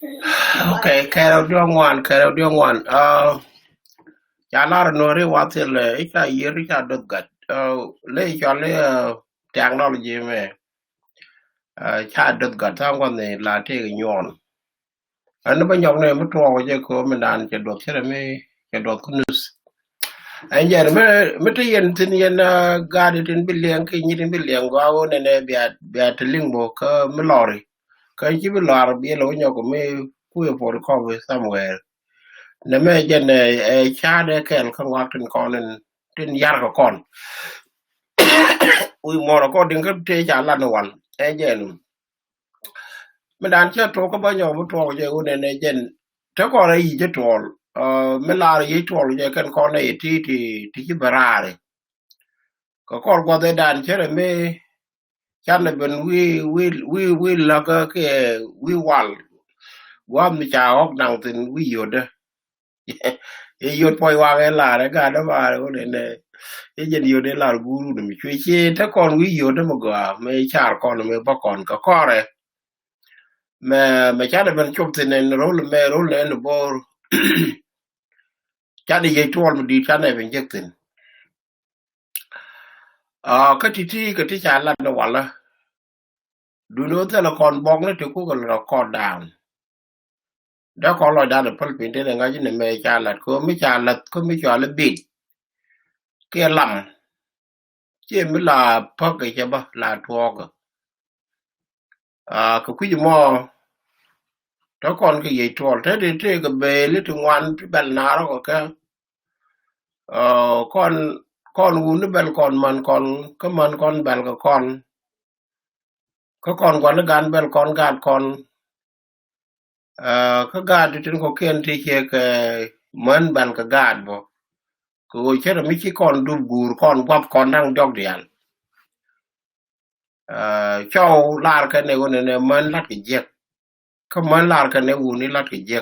Okay, Carol doing one. Chalar no re watil ika yeri cha dot gat. Le chale technology me. Cha dot gat ang wan ne la te nyon. Ano ba nyong ne mutwa ko je ko menan cha dot chere me cha dot kunus. Anja me te yen tin yen gadi tin biliang ki nyitin biliang go awo ne biat lingbo ka melori. Ka chi bilor bi lo nyoko me kuyo for cover somewhere. Na me jen cha de ken kan wa tin konen tin yar ko kon ui mo ko din ka te cha la no wan jen me dan cha to ko ba nyo mo to je u ne jen to ko re yi je to me la yi to je kan ko ne ti ji barare ko ko de dan che me cha ne ben wi la ka ke wi wal wa mi cha ok dang tin wi yo de e yo poi wa la re ga da ba u ne jen yo de lar guru de mi chwe che ta kon wi yo de mo ga me char kon me ba kon ka kore me cha de ben chup tin en rol en bor cha de ye tol mi di cha ne ben jek tin ka ti cha la no wala du no te la kon bok ne te ku ko la kon down da ko lo da de pal pin de nga ji ne me cha la ko mi cha la ko mi cha la bit ke lam che mi la pa ke cha ba la to ko ka ku ji mo to kon ke ye tol te ga be le tu wan pi bel na ro ka kon un bel kon man kon ka man kon bel ka kon gwan gan bel kon gad kon ka gad tin ko ken ti che ke man bel ka gad bo ko che mi chi kon du gur kon gwap kon nang dog dial chow lar ka ne won ne man lat ke je ka man lar ka ne un ni lat ke je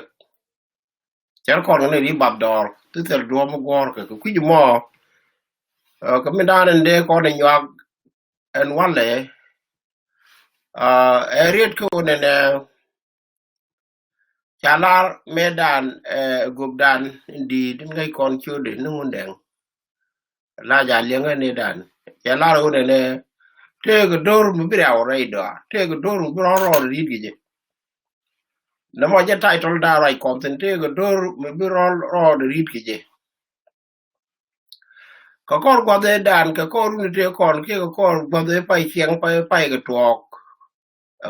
cher kon ne ri bab dor tu ter do mo gor ka ku ji mo ka mi dan de ko ne nyak en wale Riet ko ne chalar medan gubdan di din ngai kon chude no Ngundeng la ja lenga ne dan chalar ko ne te go dor mu bi aw rai do te go dor mu ro ro ri gi na mo ja title da rai kon te go dor mu bi ro ro ri gi ka kor gwa de dan ka kor ni te kon ke ka kor gwa de pai chieng pai ga tuok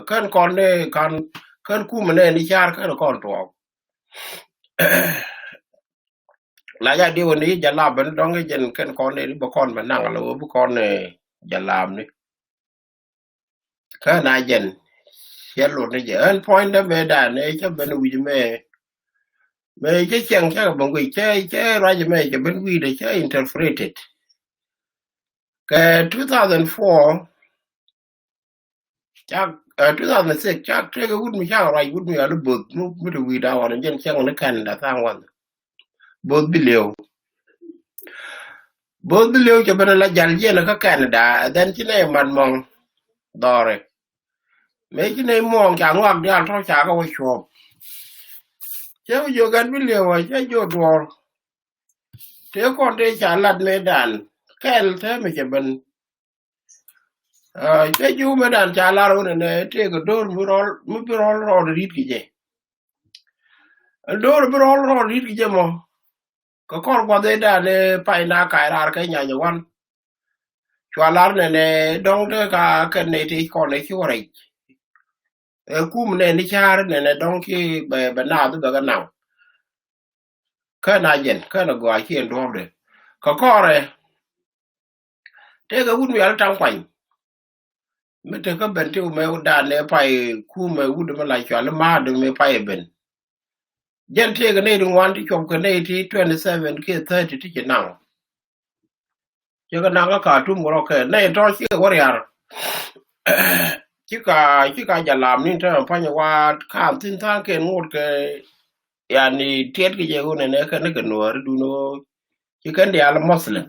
kan kon ne kan ku ne ni char kan kon tuok la ja di woni jala ben dong jen ken kon ne bo kon ma nang lo bu kon ne jalam ni ka na jen yello ne je en point da me da ne cha ben wi me che chen cha bon wi che ra je me che ben wi de che interpreted ka 2004 cha 2006 cha tre ga wud mi cha ra wud mi ala bot mu de wi da wan jen chen ne kan da sang wan bot bi lew che ben la jal je na ka Canada den chi ne man mong dore me chi ne mong cha ngwak dia to cha ka wo chop che yo gan bi lew che yo dor te kon te cha lat me dan kel te me che ben che ju me dan cha la ro ne te go dor mu rol ro rit ki je dor bu rol ro rit ki je mo ko kor gwa de da ne pa na ka ra ka nya nya wan chwa lar ne dong de ka ken ne ti kon ne chi ore kum ne ni char ne dong ki be na du ga na ka na jen ka na gwa chi en dor de ko kore te ga un mi al tang kwan mete ka ben te me da ne pa ku me u de ma la chwa le ma de me pa ben jen te ga ne du wan ti chop ka ne ti 27 ke 30 ti ke now je ga na ka tu mo ro ke ne to chi ko yar chi ka ja lam ni ta pa nya wa ka tin ta ke ngut ke yani tiet ke je u ne ka ne ke no du no chi kan dia al muslim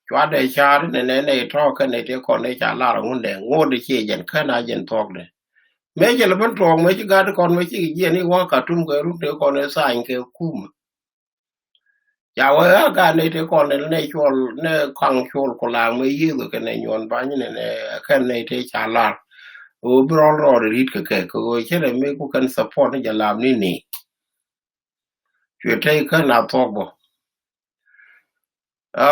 chwa de char ne to ka ne te ko ne cha la ngun de ngo de chi jen ka na jen tok de me je ban to me ji ga kon me ji je ni wa ka tum ga ru te kon sa in ke kum ya wa ga ne te kon ne chol ne kang chol ko la me yi ke ne nyon ba ni ne kan ne te cha la o bro ro rit ke ko che le me ku kan support ne ja lam ni chwe te ka na to bo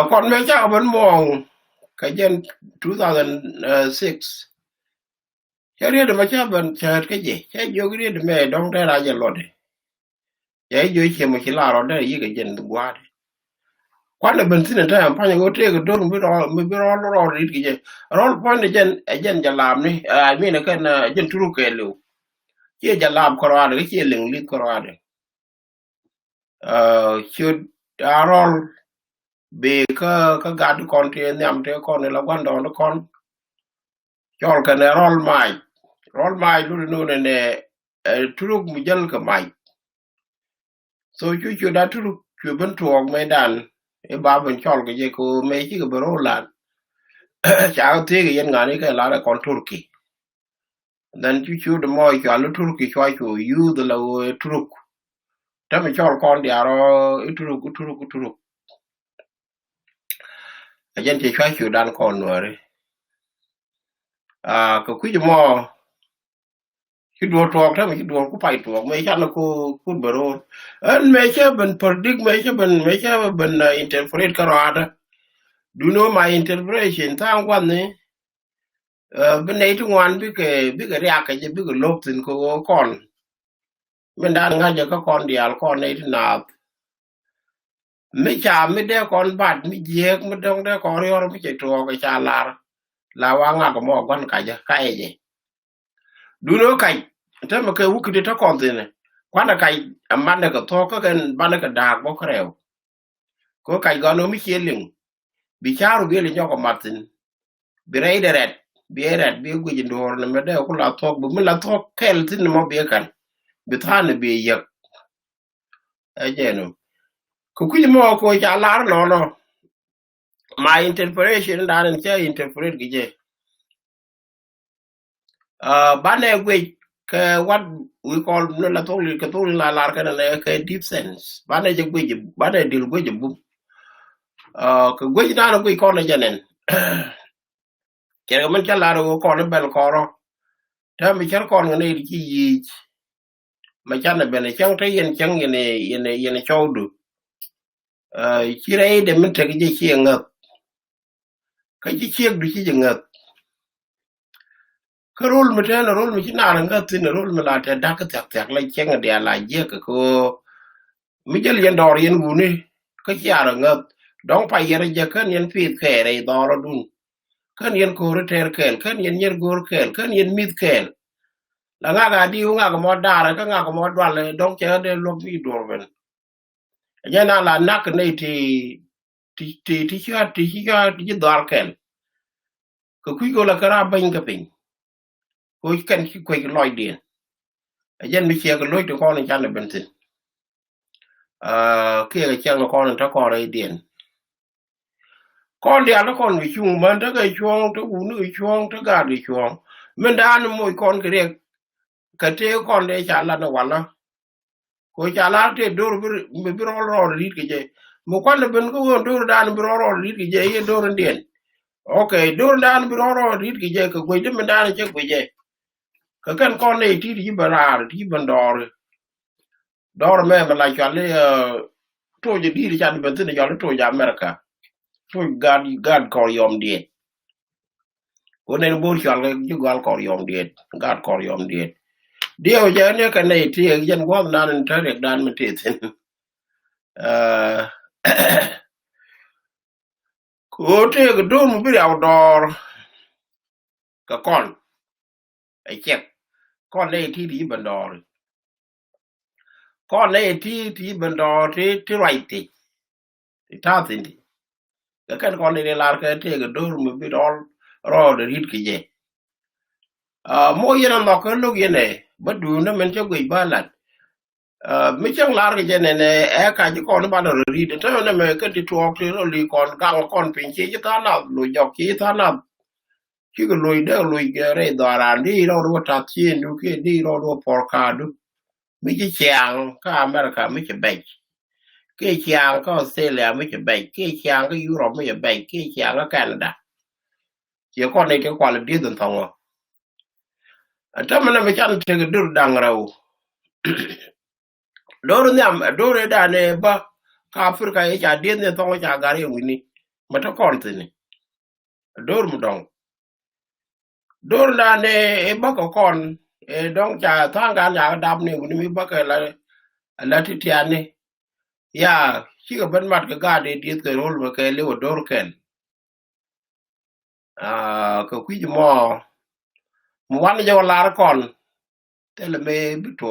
kon me cha ban mong ka jen 2006 che ri de ma cha ban cha ke je che yo ri de me dong te ra je lo de che yo che mo chi la ro de yi ke jen du gwa de kwanda ben tin ta am pa ngo te ko dong mi ro ri ki je rol pon de jen ja lam ni mi ne kan jen turu ke lu che ja lam ko ra de che ling li ko ra de should rol be ka ga du kon te nyam te kon la gwan do kon chol ka ne rol mai lu no ne turu mu jal ka mai so chu da turu chu ben tuok me dan e ba ben chol ke je ko me chi ko bro la cha te ke yen ngani ke la kon turki dan chu de mo cha lu turki chwa chu yu de la turuk ta me chol kon dia ro turuk a jen che chwa chu dan kon no re ko ku je mo ki do tuok ta me ki do ku pai tuok me cha no ku bro en me cha ben predict me cha ben interpret karada do you know my interpretation ta ngwan ne bên đây tu ngoan biết cái ria cái gì biết cái lốp tin có con bên đang ngay giờ có con đi al con này thì nào mấy cha mấy đứa con bắt mấy giết mấy đông đứa con rồi mấy chạy trò cái cha là vang ngã có mò con cái gì đủ nó cái thế mà cái vũ khí đó con gì này quan là cái ban được cái thô cái ban được cái đạc bóc khéo có cái con nó mới chia liền bị cha rồi biết là nhau có mặt tin bị rây đẹp bieret bi gu jindor na mede ko la tok bu la tok kel tin mo be kan bi tan bi yek ajeno ko ku mo ko ja lar no my interpretation dan che interpret gije bane gwe ke what we call no la tok li ke to la lar kan le ke deep sense bane je gwe bane dil gwe bu ko gwe dan gwe ko na janen kere man cha lar ko na bel ko ro ta mi char kon ne ri chi yi mà cha là bên trong thấy yên chẳng yên châu được chỉ đấy để mình thấy cái gì ngợp cái gì chiếc được chỉ ngợp cái role mà thế là role mà chỉ nào là ngợp thì là role mà là thế đa cái thiệt lại chẳng là để lại gì cái cô mình chỉ liên đỏ yên buồn đi cái gì là ngợp đóng phải yên giờ cái yên phi kẻ này đó là đúng cái yên cô rồi theo kẻ cái yên cô kẻ cái yên mít kẻ là ngã cái đi ngã cái món đà là cái ngã cái món đoàn là đóng chơi để lốp đi đồ vậy giờ nào là nát cái này thì chưa đoán kèn cái quý cô là cái ra bên cái bình cô cần cái quay cái loài điện giờ mình chia cái lối cho con này chăn là bên thìn kia cái chân là con là con đây điện con điện nó còn bị chung mà nó cái chuông nó uống nó chuông nó gà đi chuông mình đã ăn mỗi con cái điện cái treo con đây chả là nó hoàn lắm ko chala te dor be ro rit ke je mo kwa le ben ko dor dan be ro rit ke je ye dor ndien okay dor dan be ro rit ke je ko de men dan che ko je ka kan kon ne ti barar ti dor me ma la chale to je di chan ben tin ya to ja america to gad ko yom die ko ne bo chale ju gal ko yom die gad ko yom die điều giờ này cái này thì dân quốc nan trở được đan mình thiệt cố thì cái đôi một cái đầu đò cái con ấy chết con này thì đi bên đò con này thì bên đò thì right thì ta thì cái con này là cái thì cái đôi một cái đò rồi để hít cái gì mỗi lần mà cái lúc này bất đủ nó mình cho quỷ ba lần mấy chẳng là cái này này cả những con nó ban đầu đi đến thế này mà cái thì thuộc thì nó lì còn găng con bình chế chứ ta nào lùi dọc chế ta nào chi ko lui de lui ke re do ra ni ro ta chi du ke ni ro por ka du mi chi chang ka America mi chi be ke chang ka Australia mi chi be ke chang ka Europe mi chi be ke chang ka Canada chỉ con này cái quan là đi đến thằng ta mana me chan te dur dang raw dor nyam dor da ne ba ka Afrika e cha di ne thong cha gari wini mata kon tini dor mu dong dor da ne e ba ko kon e dong cha thang ga ya dam ne wini mi ba ka la ti tiane ya chi ga ban mat ga de di ke rol ba ke le dor ken ko ku mo wan jo la kon te le me bi to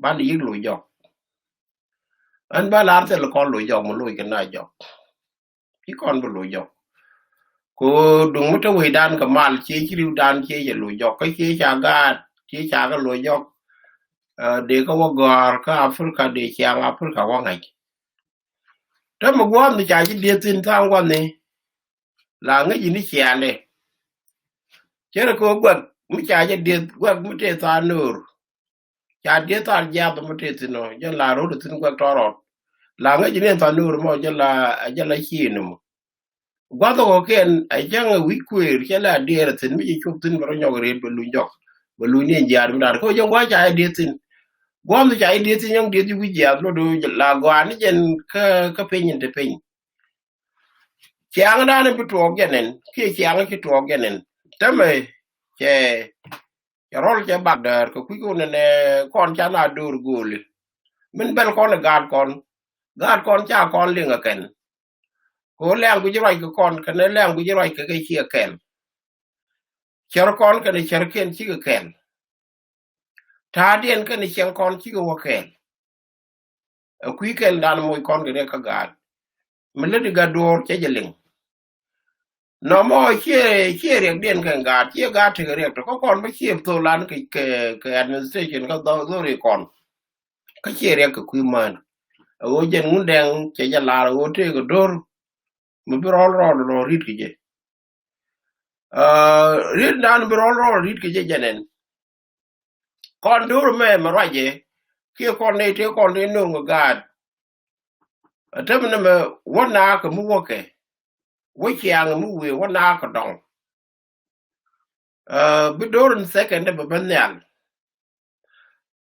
ban yi lu jo an ba la te le kon lu jo mo lu ke na jo ki kon bu lu jo ko dung mu to we dan ka mal chi chi lu dan chi ye lu jo ka chi cha ga lu jo de ko wa gar ka Afrika de cha Afrika wa ngai ta mo gwa mi cha chi de tin tang wa ni la ngai ni cha ne che ko gwa mi cha je de gwa mu te ta nur cha de ta ja ba mu te tin no je la ro de tin gwa to ro la ngai ni ta nur mo je la chi no gwado ko ken a janga wi kwer kela der tin mi chup tin baro nyogre be lu ni jar mi dar ko jong wa cha de tin gwam cha de tin yang de wi jar lo do la gwa ni jen ka pin de pin chiang da ne bi to genen ki chiang ki to genen tame che rol che bagdar ko ku ne kon cha na dur gul min bel kon gar kon cha kon linga ken ko leng ku jrai ko kon kan leng ku jrai ke chi ken cher kon kan cher ken chi ken ta dien kan cher kon chi ko ken ku ken dan mo kon gre ka ga me le ga dor che jeling no mo che re dien kan ga che ga te re to ko kon ba che to lan ke administration ka do re kon ka che re ka ku man o jen Ngundeng che ja la o te go dor mo bi ro rit ki je rit dan bi ro rit ki je jenen kon dur me ma raje ki kon ne te kon ne no ga atam na me wona ka mu woke wo chiang mu we wona ka dong bi dorun second be banal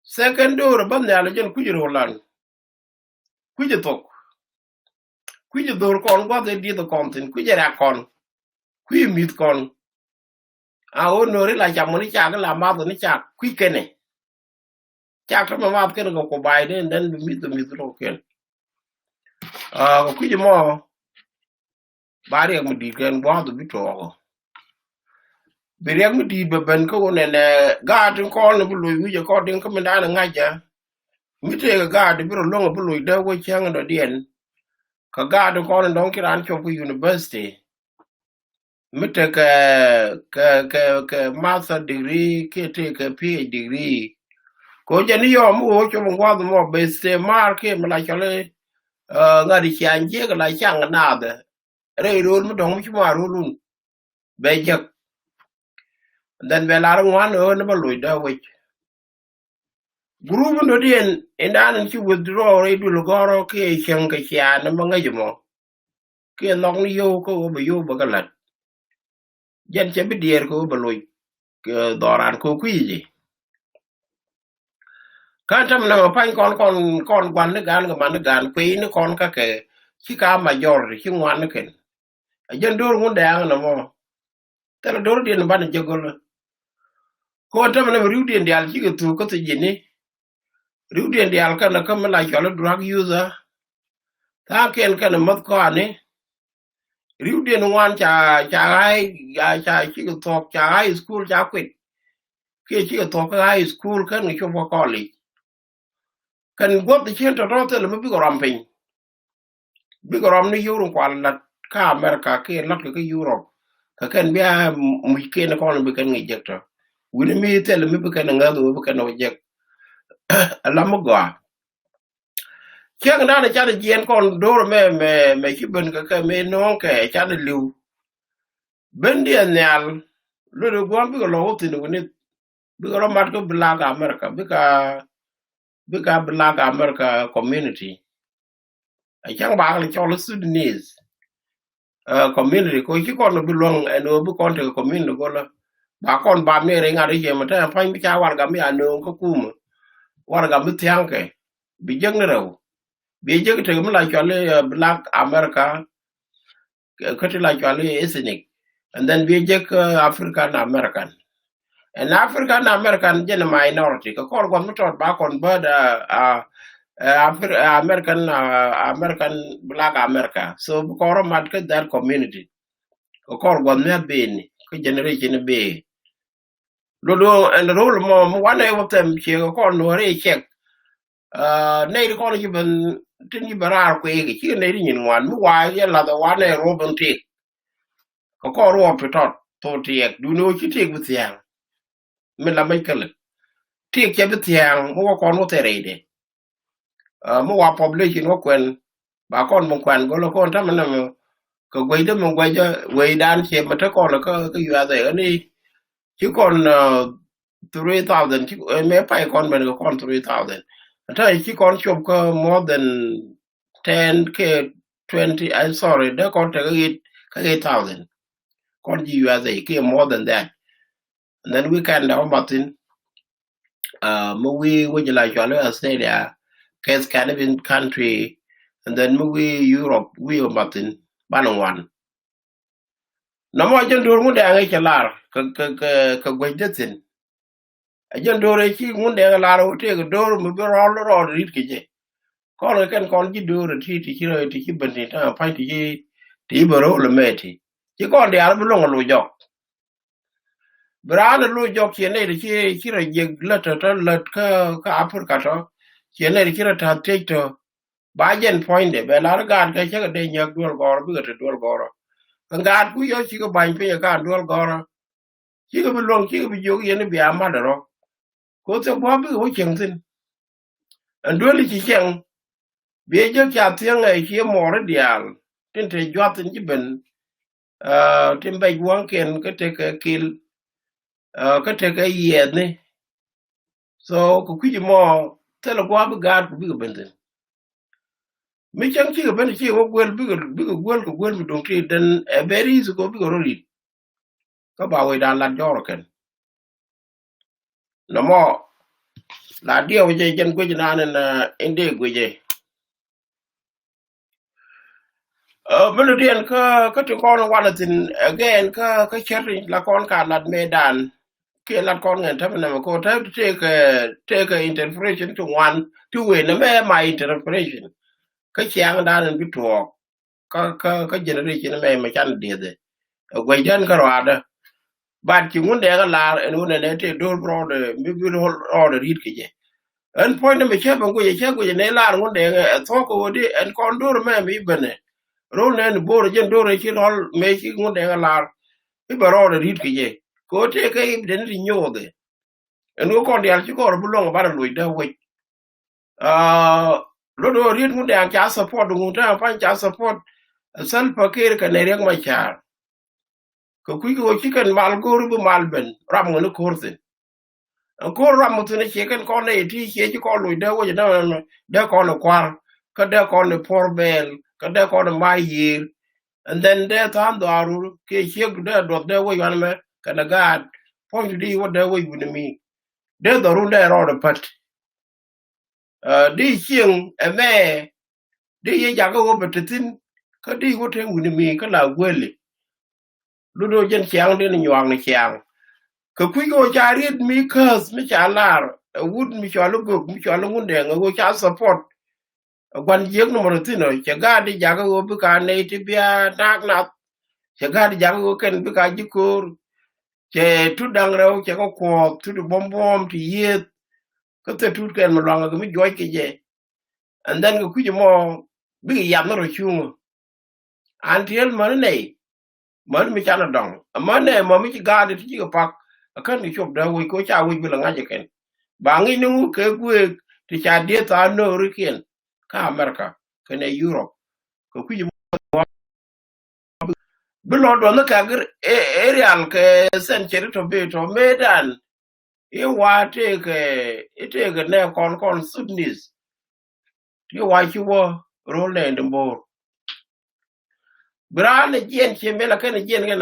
second dur banal jen ku jiro lan ku je tok ku je dur kon gwa de di do kon tin ku je ra kon ku mit kon a o no ri la jam ni cha ga la ma do ni cha ku kene cha ka ma ma ken ko bai den den mit ro ken ku je mo bari mu di ken gwa do bi to beriak mi di beben ko ne ne gadin ko ne bulu wi ko din ko mi dana ngaja mi te ga gad biro longo bulu de wo chang do dien ka gad ko ne don kiran cho ku university mi te ka master degree ke te ka PhD degree ko je ni yo mu wo cho mo wa mo be se mar ke mi la chale ngadi chan je ga la chang na de re ro mu don mi ma ro lun be je dan be la ngwan o ne bulu de wo group no dien endan ki withdraw re du logoro ke chen ka cha na mga jmo ke long yo ko be yo bagalat jen che be dier ko be loy ke doran ko kuiji kan tam na pan kon gwan ne gan ga man gan pe ne kon ka ke ki ka major ki ngwan ken jen dor ngun da na mo tele dor dien ban jogol ko tam na ru dien dal ki ko tu ko te jini ru dien dal kan ka mala chola drug user ta ken kan mat ko ani riu den wan cha chi ko tok cha high school cha kwit ke chi ko tok high school kan ni cho college kan go de chen to rote le bi go ramping bi go ram ni euro kwal la ka America ke lat ke Europe ka kan bia mu ke na ko bi kan ngi jekto wini mi tele mi bi kan ngado bi kan no jek la mo go Chiang da cha de jen kon dor me ki ben ka me no ke cha de lu bendi anyal lo go bi lo tin ni bi ro mat ko black America bika black America community a chang ba le chol Sudanese community ko chi kon bi long eno bi kon te community ko la ba kon ba me re ngari je mata pa mi cha war ga mi ano ko kum war ga mi tyang ke bi jeng ne rew bi jeng te mi la chol black America ko te la chol ethnic and then bi jek African American and African American gen minority ko kon gon mi tot ba kon ba American Black America. So koro mat ke that community. Ko kor gon me bin ko generation be. Lodo and role mo one of them che ko no re check. Nei ko ni ben tin ni bara ko e ki nei ni wan mu wa ye la da one robin tik. Ko ro pitot to tiek du no chi tik with yang. Me la mai kale. Tik che with yang mo ko no tere de. Mo wa population ko kwen ba kon mo kwen go lo kon ta man ko gwai da mun gwai da wai dan ce mata ko na ka yu da ni ki kon 3000 ki me pai kon ben ko kon 3000 ta ki kon chop ko more than 10 k 20 I'm sorry da kon ta ka 8000 kon ji yu da ki more than that and then we can down batin mo we la jalo Australia case Canadian country and then mo we Europe we batin ban one no mo jen dur mu da ngai chalar ka gwajetin a jen dur chi mu da la ro te ga dur mu bi ro rit ke je ko le kan kon ji dur ti chi ban ta pa ti baro le meti chi kon da bu lo lo jok bran lo jok che ne chi ra je la ta la ka apur ka to che ne chi ra ta te to ba jen point de be la ga ka che ga de nyak dur gor bi ga te dur gor ngat ku yo chi ko ban pe ka dur gor chỉ có bị luôn chỉ có bị vô cái nó bị ám mà đó có thể qua bị hỗ trợ tin anh đuổi đi chỉ chẳng bây giờ cả tiếng này khi mà ra dial trên thế job trên chỉ bên trên bay quăng kiện cái kill cái gì này so có cái gì mà thế là qua bị gạt bị cái bên tin mấy chẳng chỉ có bên chỉ có quên bị đồng chí đến very easy có bị cái rồi các bảo vệ đàn làm cho rồi kìa nó mà là điều gì chân quyết na nên inde quyết gì bên điền cái tụi con qua là tin again cái chết là con cả lạt mê đàn kia lạt con người thấp nào mà cô thấy take a interpretation to one to win nó mê my interpretation cái sáng đàn nên biết thuộc cái generation mê mà chăn địa đấy quay chân cái rồi đó bạn chỉ muốn để cái là anh muốn để để đôi bro để biết biết rồi read cái gì en point me che ban ko ye che ko ne la ngun de to ko di en kon dur me mi bene ro ne bor jen dur ki rol me ki ngun de la i baro de rit ki je ko te ke den ri nyode en ko ndi al ki ko bu long ba lu de we lo do rit ngun de cha support ngun ta pa cha support sal pakir ka ne rek ma cha ko ku ki kan mal go ru mal ben ram ngun ko rse ko ram tu ne che kan ko ne ti che ko lu de wo de de ko no kwar ka de ko ne porbel ka de ko ne mai yir and then de tan do aru ke che de do de wo yan me ka na gad point di wo de wo yu ne mi de do ru de ro de pat di chieng e me di ye ja ko betin ka di wo te wu ne mi ka la gwele lu do jen chiang de ne nyang ne chiang ka kuigo chariot mi kas mi chalar wood mi chalo go mi chalo ngunde ngo cha support gwan yeng no morotino chaga di jaga go buka ne tibia nak na chaga di jaga go ken buka jikur che tu dang rew che ko ko tu bom ti yet ka te tu ken mo langa mi joy ke je and then ko kujo mo bi yam no chung until man ne man mi chana dong man ne mo mi ga di ti ko pak akan ni chop da we ko cha we bi la ngaje ken ba ngi nu ke gwe ti cha de ta no riken ka America ke ne Europe ko ku below do na ka aerial ke century to be to medan you wa take it take ne kon subnis you wa chi wo role and more Bran jen che mela ken jen ke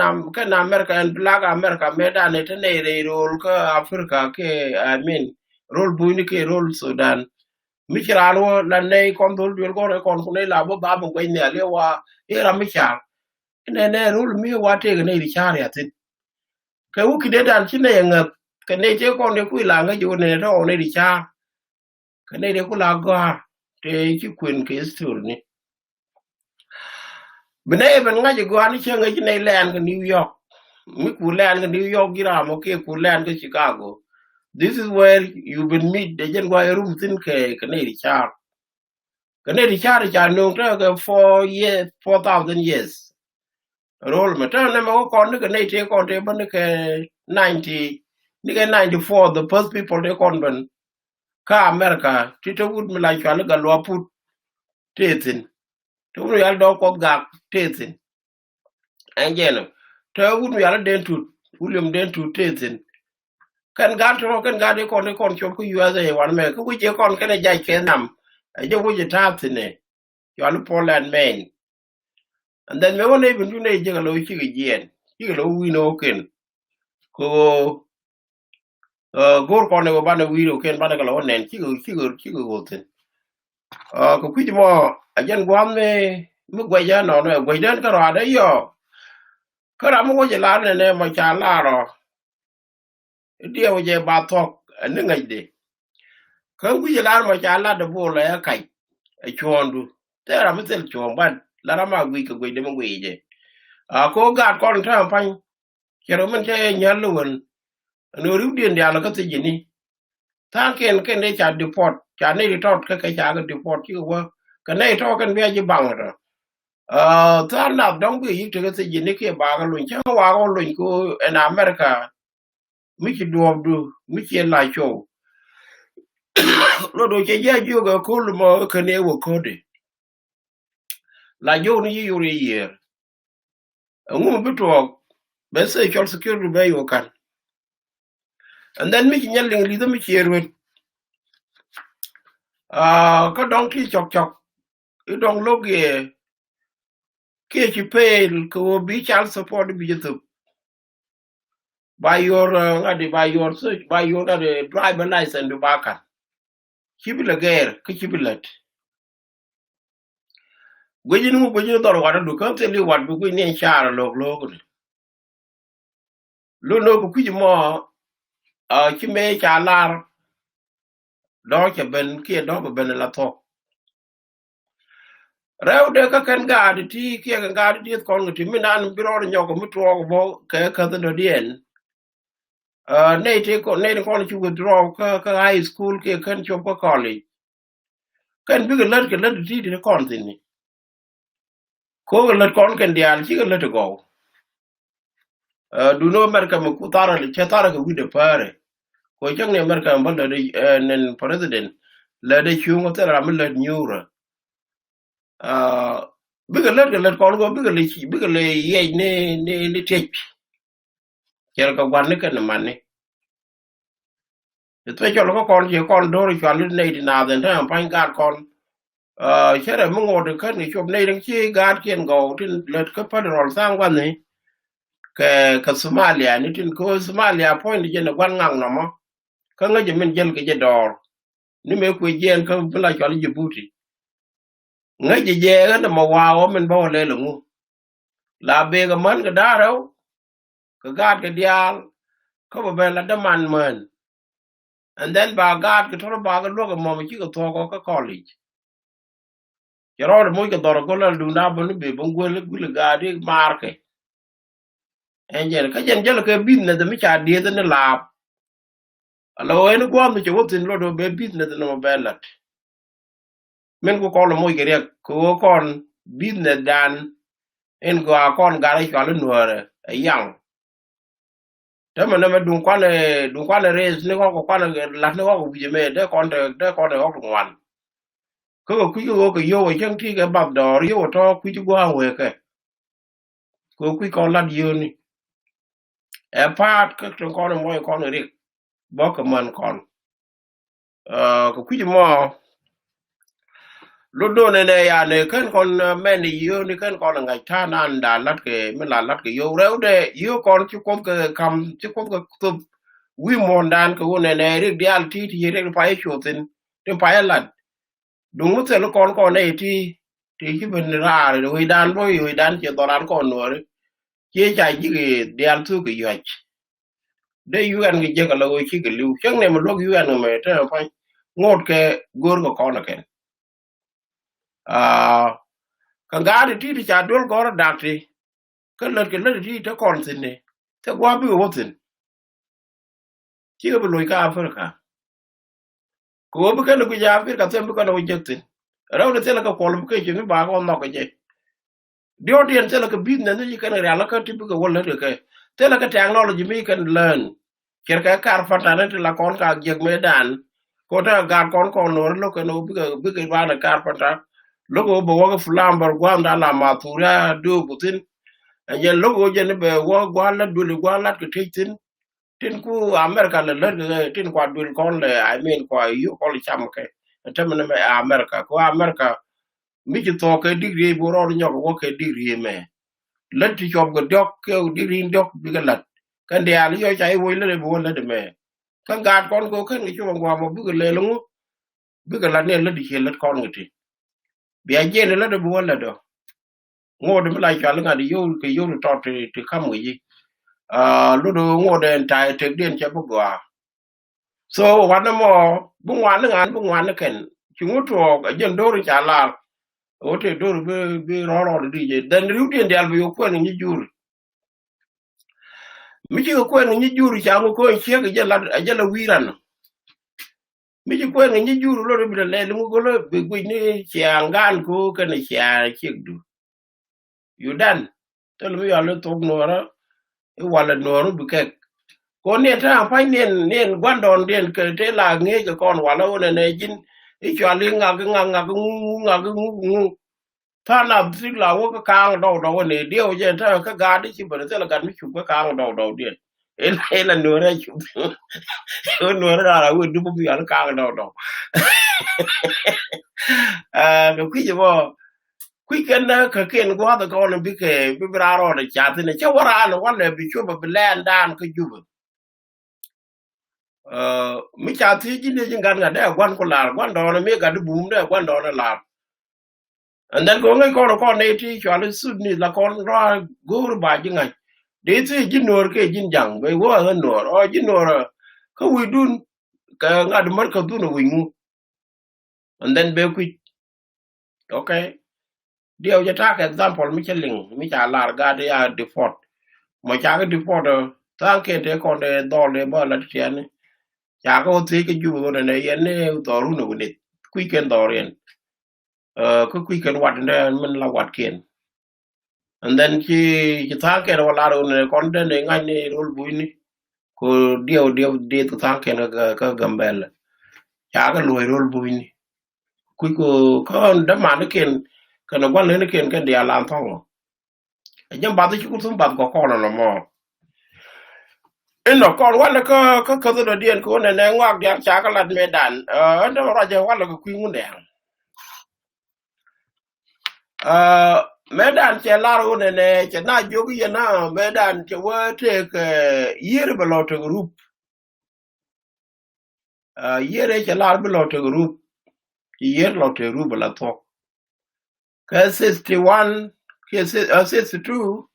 na America and black America medan it ne re role ka Africa ke I mean role buni ke role Sudan Michirano la ne kon dol dur ko kon ko ne la bo ba bo ne le wa era michar ne rule mi wa te ne ri char ya tin ke u ki de dan chi ne ngap ke ne che kon de ku la nga ju ne ro ne ri cha ke ne de ku la ga te chi kun ke stur ni bene ben nga ju ga ni che nga ne len ke New York mi ku len ke New York gira mo ke ku len ke Chicago this is where you will meet the gen wa room tin ke ne ri cha ke ne ri cha no ke 4 years 4,000 years roll mata na mo kon ne ne te kon te ban ke 90 ni ke 94 the first people they kon ban ka America ti to would me like ala ga lo put tetin to we al do ko ga tetin angelo to would me ala den tu William den tu tetin kan ga de kon chop ku USA wan me ku je kon ke ne jai ke nam je ku je tap ne yo al Poland main and then me won even do ne je ga lo chi ge jen chi ga lo wi no ken ko gor ko ne go bana wiro ken bana kala onen chigo goten ko kuji mo ajen gwam ne mu gwaja no no gwajan ka ra da yo kara mu goje la ne ma cha la ro die o je ba tok ne ngai de kan kuji la ma cha la da bo la ya kai e chondu te ra mu tel chon ban la ra ma gwi ko gwe de mu gwe je ko ga ko ta pan kero men che nyalu won no ru dien ya la ka te jini ta ken ne cha deport cha ne report ka cha ga deport ki wa ka ne to kan be ji bang ra ta na dong bi yi te ji ne ke ba ga lun cha wa ga lun ko en America mi ki du mi ki la cho lo do che ja ju ga ko lu mo ka ne wo ko de la jo ni yu ri ye ngu bi to be se chol security be yo kan and then mi ki nyal li do mi ki yerwe ka dong ki chok chok I dong lo ge ke chi pel ko bi chal support bi jetu by your by your search by your driver license du baka kibila ger ke kibilat gwejinu dor wada du kan teli wad bu ni chara log log lo no ku kuji mo ki me chalar do ke ben ke do ko ben la to rew de ka kan ga ti ke ga di ko ti minan biro nyoko mutwo bo ke ka do dien ne te ko ne ko chu withdraw ka high school ke kan chop ko college kan bi ke lat ti de kon tin ni ko lat kon kan dial chi lat go du no America mo kutara le chetara ko wide pare ko jang ne America mo le nen president le de chu ngo tera mo le nyura bi ke lat kon go bi ke le ye ne te ker ko wan ne kan man ne to cho ko kon je kon do ri chal ne di na den ta pan ga kon chere mo ngode kan ni chop ne dang chi ga kien go tin let ko pa rol sang wan ne ke Somalia ni tin ko Somalia point je ne gwan ngang no mo ka nga je men jel ke je dor ni me ku jen ka bla chal Djibouti nga je ga mo wa o men bo le lu la be ga man ga daro ka ga ke dial ko ba la da man and then ba ga ke to ba ga lo ga mo chi ko to ko college Yeroo mo ke dor ko la du na bo ni be bon gol ga di marke enjen ka jen jel ke business mi cha die ne la alo en ko am che wotin lo do be business no belat men ko lo mo ke ko kon business dan en go kon ga ri ka lu nuore yang tama na ma dun kwane res ne ko kwane la ne ko bi me de kon ko ngwan ko ku yo ko yo chen ti ke bab dor yo to ku ju gwa we ke ko ku kon lat yoni e pat ka to kon mo kon rik bo ka man kon ko ku mo Ludo ne ya ne kan kon men yo ni kan kon ngai ta nan da lat ke me la lat ke yo reu de yo kon chu kom ke kam chu kom ke tu wi mon dan ko ne ri dial ti ti ri pa e chu tin te pa e lat du mu te kon e ti ki ben ra ri wi dan bo wi dan che doran kon no ri che cha ji ke dial tu ke yo de yu an ge je ka lo chi ke lu chen ne mo lo yu an me te pa ngot ke gor ko kon ke ka gadi ti ti cha dol gor dakti ka lat ke lat ti ta kon sin ne ta gwa bi wo tin ti ga loy ka afrika ko bu ka no ja afrika tem bu ka no jektin raw de tela ka ko bu ke ni ba ko no ke je dio dien tela ka bi ne ni ka na la ka ti bu ka wala de ke tela ka technology mi kan learn ker ka kar fata ne la kon ka jeg me dan ko ta ga kon no lo ka no bu ka ba na kar fata logo bo wa fulam bar gwanda la matura do butin aje logo je ne be wo gwala duli gwala ke tin ku america le tin kwa dul kon le I mean kwa yu ko cham ke temne me america ko america mi ji to ke digri bo ro nyo ko ke digri me le ti job go dok ke digri dok bi ga lat kan de ali yo chai wo le bo le de me kan ga kon ko ken ni chu ngwa mo bi ga le lu bi ga lat ne le di ke lat kon ngi bi a je le de bo le do ngode mi la cha nga di yo ke yo to te kam yi lu do ngode entai te den cha bu gwa so wana mo bu wan ngan bu wan ken chu to jen do ri cha la o te do be ro di je den ru den dal bi ko ni jur mi ji ko ni jur cha mo ko che ke je la wiran mi ji ko ni jur lo bi le lu go lo bi gwi ni cha ngan ko ke ni cha che du yu dan te lu ya le to no ra wala noru buke ko ne ta fa nen gwandon den ke te la nge ke kon wala one ne jin I chali ngu ta na bisi la wo ka kang do ne dio je ta ka ga di chi bere te la gan mi chu ka kang do den ela no re chu no ra la wo du bu ya kang do ko ki je bo quy ken na ka ken gwa da ko bi ke bi bra ro da cha ti ne cha wara no wa le bi chu ba len dan ka ju mi cha ti ji ne jin gan ga da gwan ko la gwan do na mi ga du bum da gwan do na la and then ko ngai ko ne ti cha le su ni la ko ra gur ba ji ngai de ti ji nor ke jin jang be wo ha nor o ji nor ka wi dun ka ga du mar ka du no wi ngu and then be ku okay điều cho ta cái example mi cheling mi cha lar ga de ya default mo cha cái default ta ke te ko de do le ba la tian cha ko ti cái ju ko ne yen ne do ru no ne quy ken do ren ko quy ken wat ne men la wat ken and then ki ta ke wala ro ne kon de ne ngai ne rul bu ni ko điều de ta ke ka gambel cha ga lo rul bu ni ku ko da ma ne ken kana gwan ne ken ken dia lan thong jam ba ti ku sum ba ko no mo eno kon wala ka do dien ko ne ngwak dia cha ka lat me dan ndo ra je wala ko ku Ngundeng me dan che la ro ne che na jogi ye na me dan che wa te ke yir ba lo to group yere che la ba lo to group yer lo to group la to ka 61 ke 62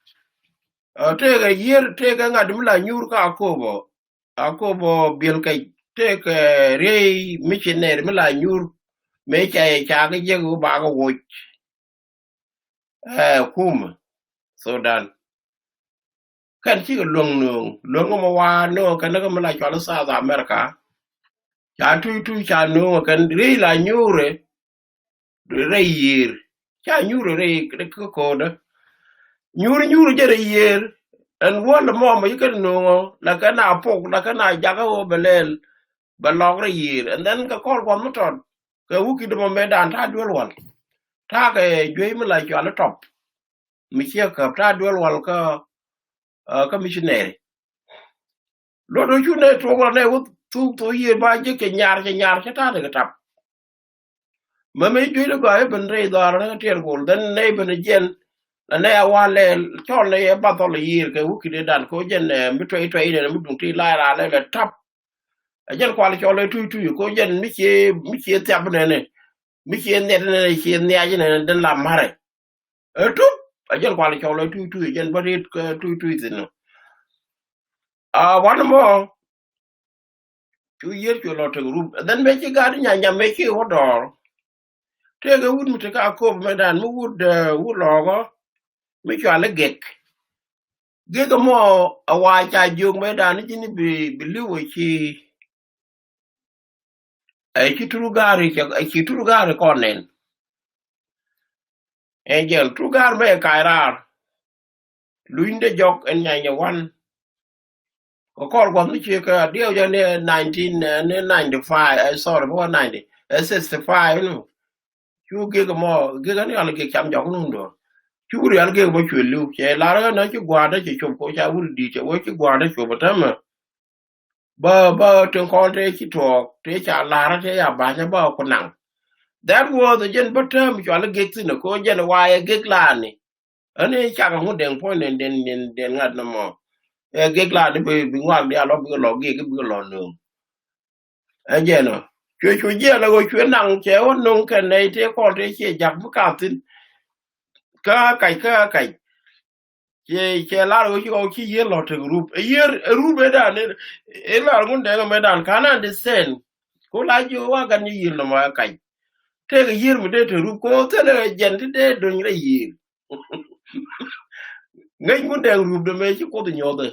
te ga yer te ga ngadu la nyur ka akobo bil kai te ga re missionary mala nyur me cha ga je go ba ga wo kum Sudan kan chi ga long mo wa no kan ga mala cha South America cha tu cha no kan re la nyure re yer cha nyure re ko da nyuru jere yer en wala mo ma yikan no la kana pok la kana jaga o belel balogre yer and then ka kor ko muton ka wuki de mo medan ta dwel wal ta ke jwe mi la jwala top mi chia ka ta dual wal ka missionary lo do chu ne to ne u tu to ye ba je ke nyar ta de tap ma me ju le ba ben re da na ter gol den ne ben jen ne wa le cho le ba to le yir ke u ki de dan ko jen mi to ne mi dun ti la le tap a jen kwa le cho le tu ko jen mi che tap ne mi che ne che ne a jen den la mare tu a jen kwa le cho le tu jen ba rit tu tin a one more 2 years you lot of group then make you got nya make you odor take a wood to ka ko me dan mu wood logo me you ale gek mo a wa cha jung me dan ni bi liwo chi turu gari konen angel turu gar me kairar luinde jok en nya wan ko kor gwa ni che ka dio ja ne 1995 I sorry about 90 65 no chu gek ni ale gek cham jok nu do churi alge bo chwelu che lara na chi gwada che chop ko cha wul di che wo chi gwada chop tama ba ten kon te chi to te cha lara te ya ba cha ba ko nang that was the gen bottom cho alge tin ko gen wa ye gek la ni ani cha ga Ngundeng point den ngad na mo e gek la ni bi ngwa dia lo bi lo ge bi lo no e je no chwe je la go chwe nang che won nong ken nei te ko te che jak bu ka tin ka kai che la go chi ye lo te group a year group da ne e la Ngundeng me dan kana understand ko la ju wa gan yi no ma kai te ga yir mu de te group ko te le jen te de do ni yi ngai Ngundeng group de me chi ko de nyode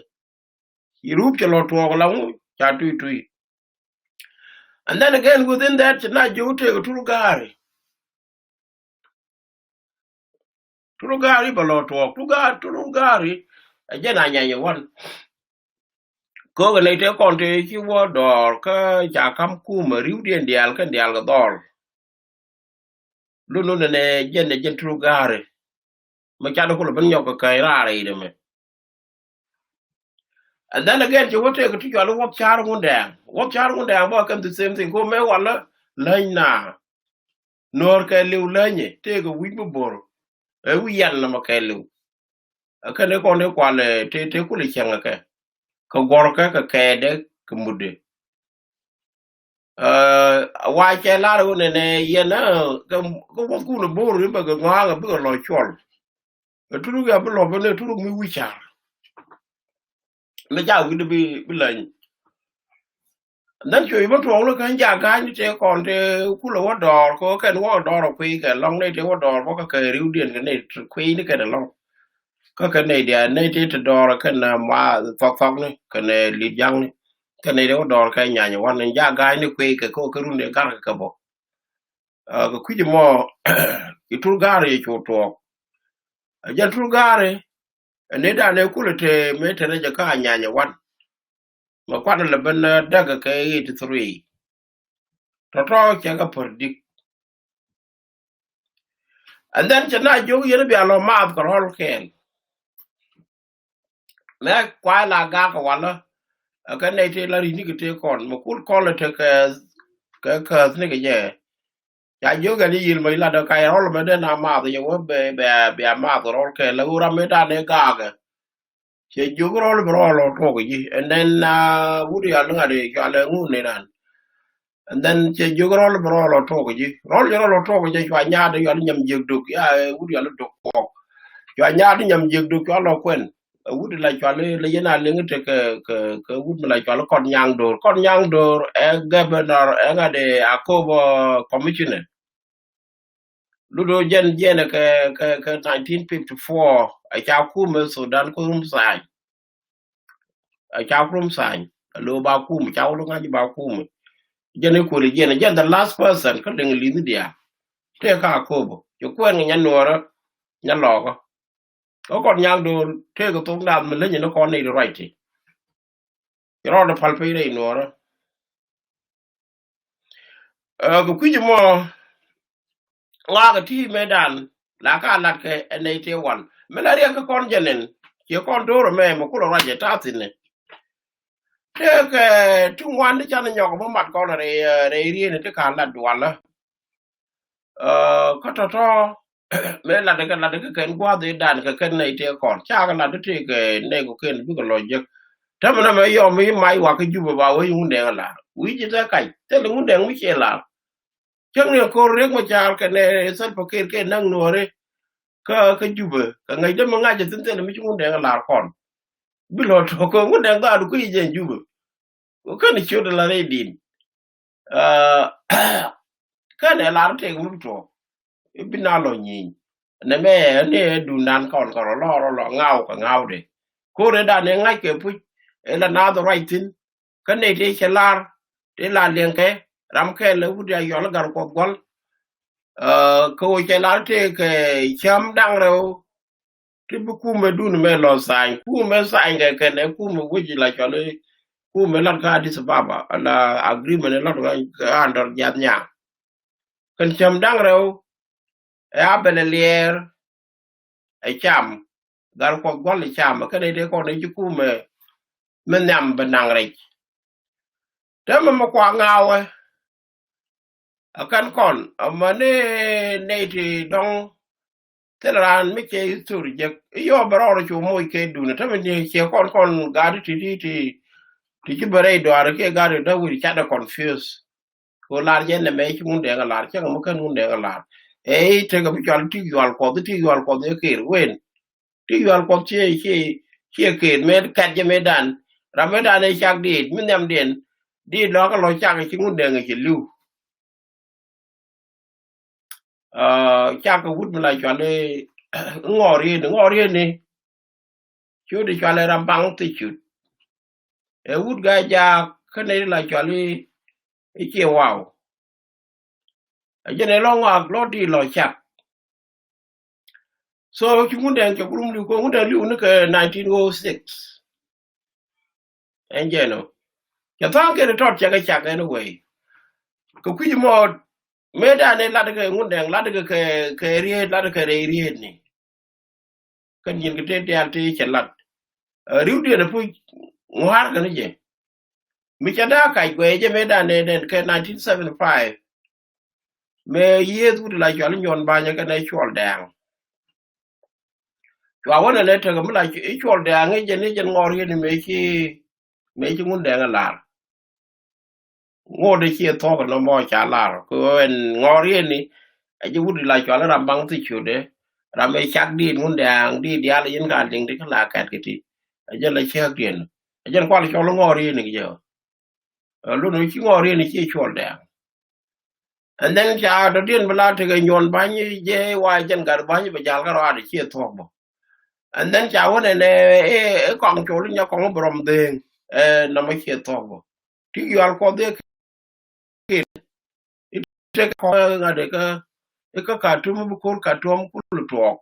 yi group che lo to la mu cha tu and then again within that na ju te go turu gari ba lo to turu gari a je na nya ye wan ko ga ne te kon te chi wo dor ka ja kam ku ma riu dien dial kan dial ga dor lu no ne jen tru gare ma cha do ko ben yo ka kai ra re de me and then again you what take to you what char Ngundeng ba kan the same thing ko me wala lain na nor ka liu lanye te go wi bor e wi yan na ma ka liu ka ne ko ne kwa le te ku le changa ka gor ka de ka mude wa che la ru ne ye na ko ku no bor ba ga ga ba lo chol turu ga ba lo ba ne turu mi wi char le ja wi de bi lain dan chui ba tuong lo kan ja ga ni te kon te ku lo wa dor ko ken wa dor ku ga long ne te wa dor ko ka riu dien ga ne ku ni ka da long ka ne dia ne te te dor ka na ma tok ne ka ne li jang ne ka ne wa dor ka nya nya wa ne ja ga ni ku ka ru ne ga ka bo ga ku ji mo I tur gare chu to ja tur gare ne da ne ku le te me te ne ja ka nya nya wa ma kwa le ben da ga ka 83 to che ga perdik and then chana jo yere bi alo ma ko hol ken me kwa la ga ko wala ka ne te la ri ni te kon mo kul ko le te ka ne ke je ya jo ga ni yil mai la da ka hol me de na ma de yo be ma ko hol ke la ura me da ne ga ga che jo ro lo to ko ji and then wuri ya nga de ya le ngu ne dan and then che jo ro lo to ko ji lo to ko je kwa nya de yo nyam je duk ya wuri ya lo duk cho nya đi nhầm dược được cho nó quên wut la cho le yena le ngate ke wut la cho kon nyang do e governor e ngade akobo commissioner ludo jen ke 1954 a cha ku me Sudan ko sai a cha kum sai lo ba ku mu cha lo ngaji ba ku mu jen ko le jen the last person ko ding li dia te ka akobo yo kwen nya nora nya lo ko kon nyang do te ko tung dan me le ni ko ni right ro do pal pe re no ra ko ku mo la ga ti me dan la ka lat ke ne te wan Melaria ka kon janen ye kon doro me mo kulo raje tatine te ke tungwan de chan nyoko mo mat kon re ri ne te kan la dwala ko to me la de ken gwa de dan ka ken ne te kon cha ga la de te ke ne ko ken bu ko loje tamana me yo mi mai wa ka juba ba wo yun de la wi ji ta kai te lu de mi che la chang ne ko re mo cha ke ne sal po ke nang no re ka juba ka ngai de mo nga je tin te mi chu de la kon bi lo to ko ngun de ga du ku je juba ko kan chu de la re din uh kan la te mu to bi na lo nyin ne me ne du nan kon ko lo ngao ka ngao de ko re da ne ngai ke pu e la na do right tin kan ne te chelar te la len ke ram ke le bu ya yo la gar ko gol ko chelar te ke cham dang ro ti bu ku me du me lo sai ku me sai ke ne ku me wuji la chole ku me la ka dis baba la agreement la do andor jat nya kan cham dang ro e abele lier e cham gar ko gol e cham ka ne de ko ne ku me nyam benang re te mo kwa ngawe akan kon amane ne ti dong telan mi ke tur je yo baro chu mo ke du ne te me ke kon ga ti ki bare do ar ke ga da wuri cha da confuse ko lar je ne me ki mun de ga lar cha mo kan mun de ga lar e te ga bi chal ti yol ko de ke wen ti yol ko che ke me ka je me dan ramadan e chak di mi nem den di lo ka lo cha ki mun de ga ki lu cha ka wut mi la chale ngori ni chu di chale ram bang ti chu e wut ga ja ka ne la chale e che wow je ne lo ngak lo di lo chak so chu mun de ke grum lu ko mun de lu ne ke 1906 en je no ya tan ke tot cha ga chak anyway ko ku mo me da ne la de ke mun de la de ke riet la de ke riet ni kan yin ke te te al te che lat riu de pu ngwar ga ne je mi cha da kai gwe je me da ne den ke 1975 me ye tu la jol nyon ba nya ka ne chol dang wa wona ne te ga mi la chol dang je ne je ngor ye ni me chi mun de ga lar ngo de chi to ko no mo cha lar ko en ngor ye ni a je wudi la chol ram bang ti chu de ram e chak di mun dang di dia le yin ga ding de ka la kat ki ti a je la chak din a je ko la chol ngor ye ni je lu no chi ngor ye ni chi chol dang. And then cha do din bla te ga nyon ba ni je wa jen gar ba ni ba jal ga ra de chi to bo. And then cha wona ne kong chu nya kong brom de na ma chi to bo. Ti yo al ko de ke te ko ga de ka tu mu ko ka tu mu ku to.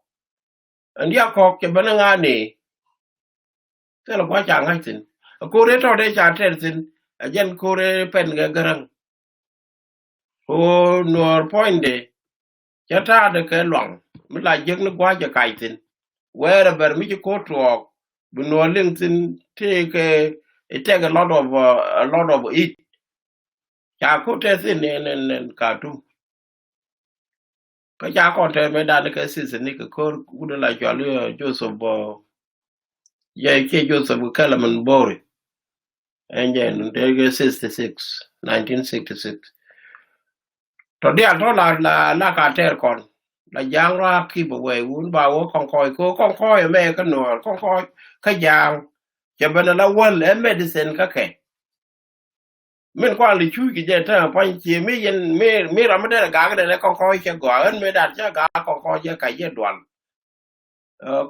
And ya ko ke ba nga ni te lo kwa cha ngai tin. Ko re to de cha te tin a jen ko re pen ga garang. O nor point de cha ta de ke long mi la jek ni kwa ja kai tin. Wherever me ko to bu no lintin take it take a lot of it cha ko te sin en ka tu ka cha ko te me da ka sin ni ko ku de la jo le Joseph bo ye ke Joseph Kalaman Bori en jen de 66 1966 to dia to la ka ter kon la jang ra ki bo we un ba wo kon ko me ka no kon ko ka jang che bana la wal e medicine ka ke men kwa li chu ki je ta pa chi mi yen mi ra ma de ga ga de kon ko che go en me da cha ga kon ko je ka je dwan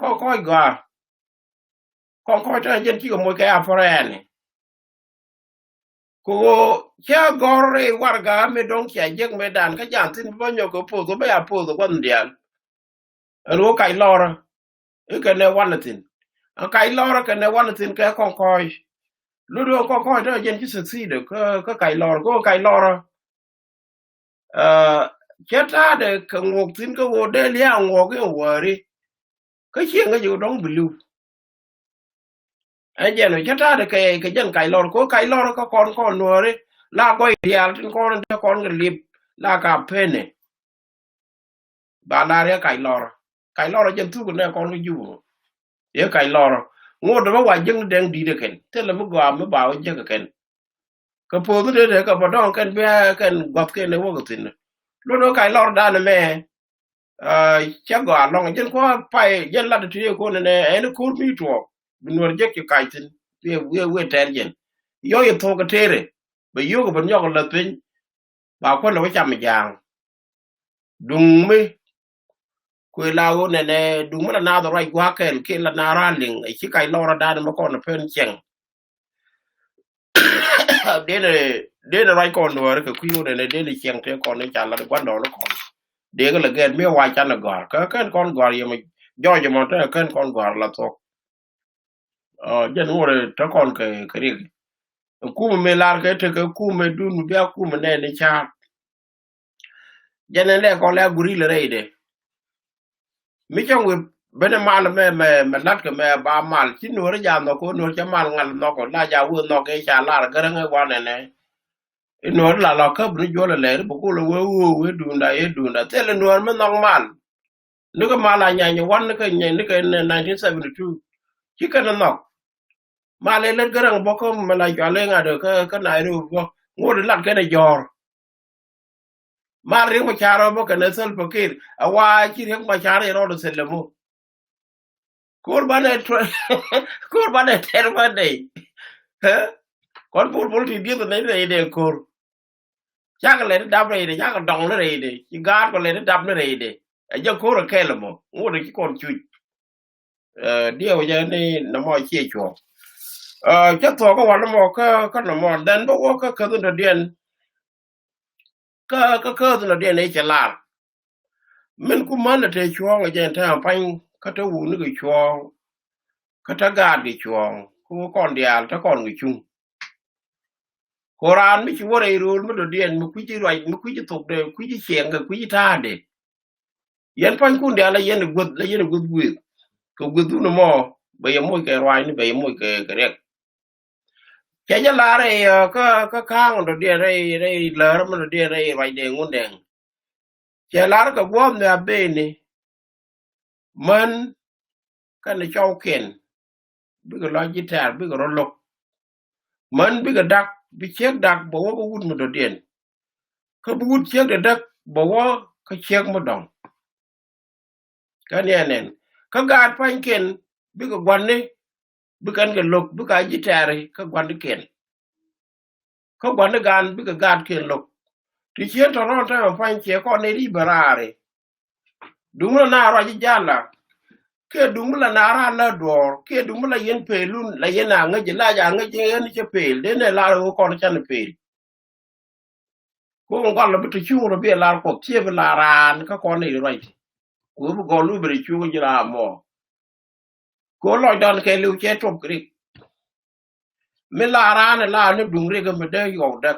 kon ko ga kon ko ta je ki ko mo ka afore ni ko cha gore war ga me don ki je me dan ka jan tin bo nyo ko po to ba ya po to kon dial ro kai lora e ka ne wanatin kai lora ka ne wanatin ka kon ko lu ko ko ta je ki succeed ka kai lora ko kai lora cheta de ka ngok tin ko wo de lia ngok e wori cái chuyện cái gì đóng blue anh giờ nó chả được cái dân cái lor có con nuôi đấy là coi real trên con cái lip là cà phê này bà la ra cái lor dân thu cái con cái du ye cái lor ngô đó mà dân đang đi được thế là mới bảo dân cái phố đó đấy cái bắt đầu cái gặp cái này vô cái tin lúc đó cái lor đã nè chắc gọi lòng dân có phải dân là được con này nó cool mi to binwar jek cái tin we ten jen yo ye to ka tere be yo ko ban yo ko la pin ba ko lo cham jang dung mi ko la wo ne dung mi na do rai gwa ken ke la na ran ling e chi kai lo ra da ma ko na pen chen de ne rai ko no ka ku yo ne de ni chen te ko ne cha la gwa do no ko de ga la gen mi wa cha na gar ka kan kon gar ye ma jo mo ta kan kon gar la to jen wo ta kon ke ri kuma me lar ke te kuma dun bia kuma ne cha jene le ko la guri le reide mi chong we bene mal me lat ke me ba mal chi no re ja no ko no cha mal ngal no ko la ja wo no ke cha la ga nge wa ne no la ka bru jo le bu ko le we dunda ye dunda te le no me normal ni ko mala nya nya wan ke nya ni ke 1972 chi ka no male le garang bo ko me la ja le nga de ka na ru bo ngo de lat ke ne jor mal ri mo charo bo ke ne sel pakir awa chi ri mo charo ro de selemo kurbane kurbane terbane kon pul ti dia ne ne de kur chak le dab ne de chak dong ne de chi gar ko le dab ne de a je kur ke le mo ngo de kon chu dia o je ni na mo chi chu cha to ko wa mo ka na mo dan bo ka de den ka de den ne che la men ku man te chuo ga je ta pan ka ta wu ni ke chuo ka ta ga di chuo ku kon dia ta kon ngi chung koran mi chu re ru mi do dien mi ku ji roi mi ku ji tok de ku ji chen ga ku ji ta de yen pan ku dia la yen gud ko gud no mo ba ye mo ke roi ni ba ye mo ke rek ke ja la re ka kang do dia re la mi do dia re roi de Ngundeng ke la ka gom na be ni man ka ne chau ken bi ga lo ji ta bi ga ro lok man bi ga dak bi chek dak bo ko wut mo do dien ka bu wut chek de dak bo ka chek mo dong ka ne nen ka ga pan ken bi ga gwan ne bi kan ga lok bi ga ji ta re ka gwan ken ka gwan gan bi ga gad ken lok ti chen to ron ta pan che ko ne ri barare dung na ra ji jala ke dung la na ra la dor ke dung la yen pelun la yen na nga ji la ja nga je ni che pel de ne la ro ko cha ne pel ko ngon la bitu chu ro be la ko che be la ran ka ko ne ro ti ko bu go lu be chu ji la mo ko lo don ke lu che top kri me la ran la ne dung re ga me de yo da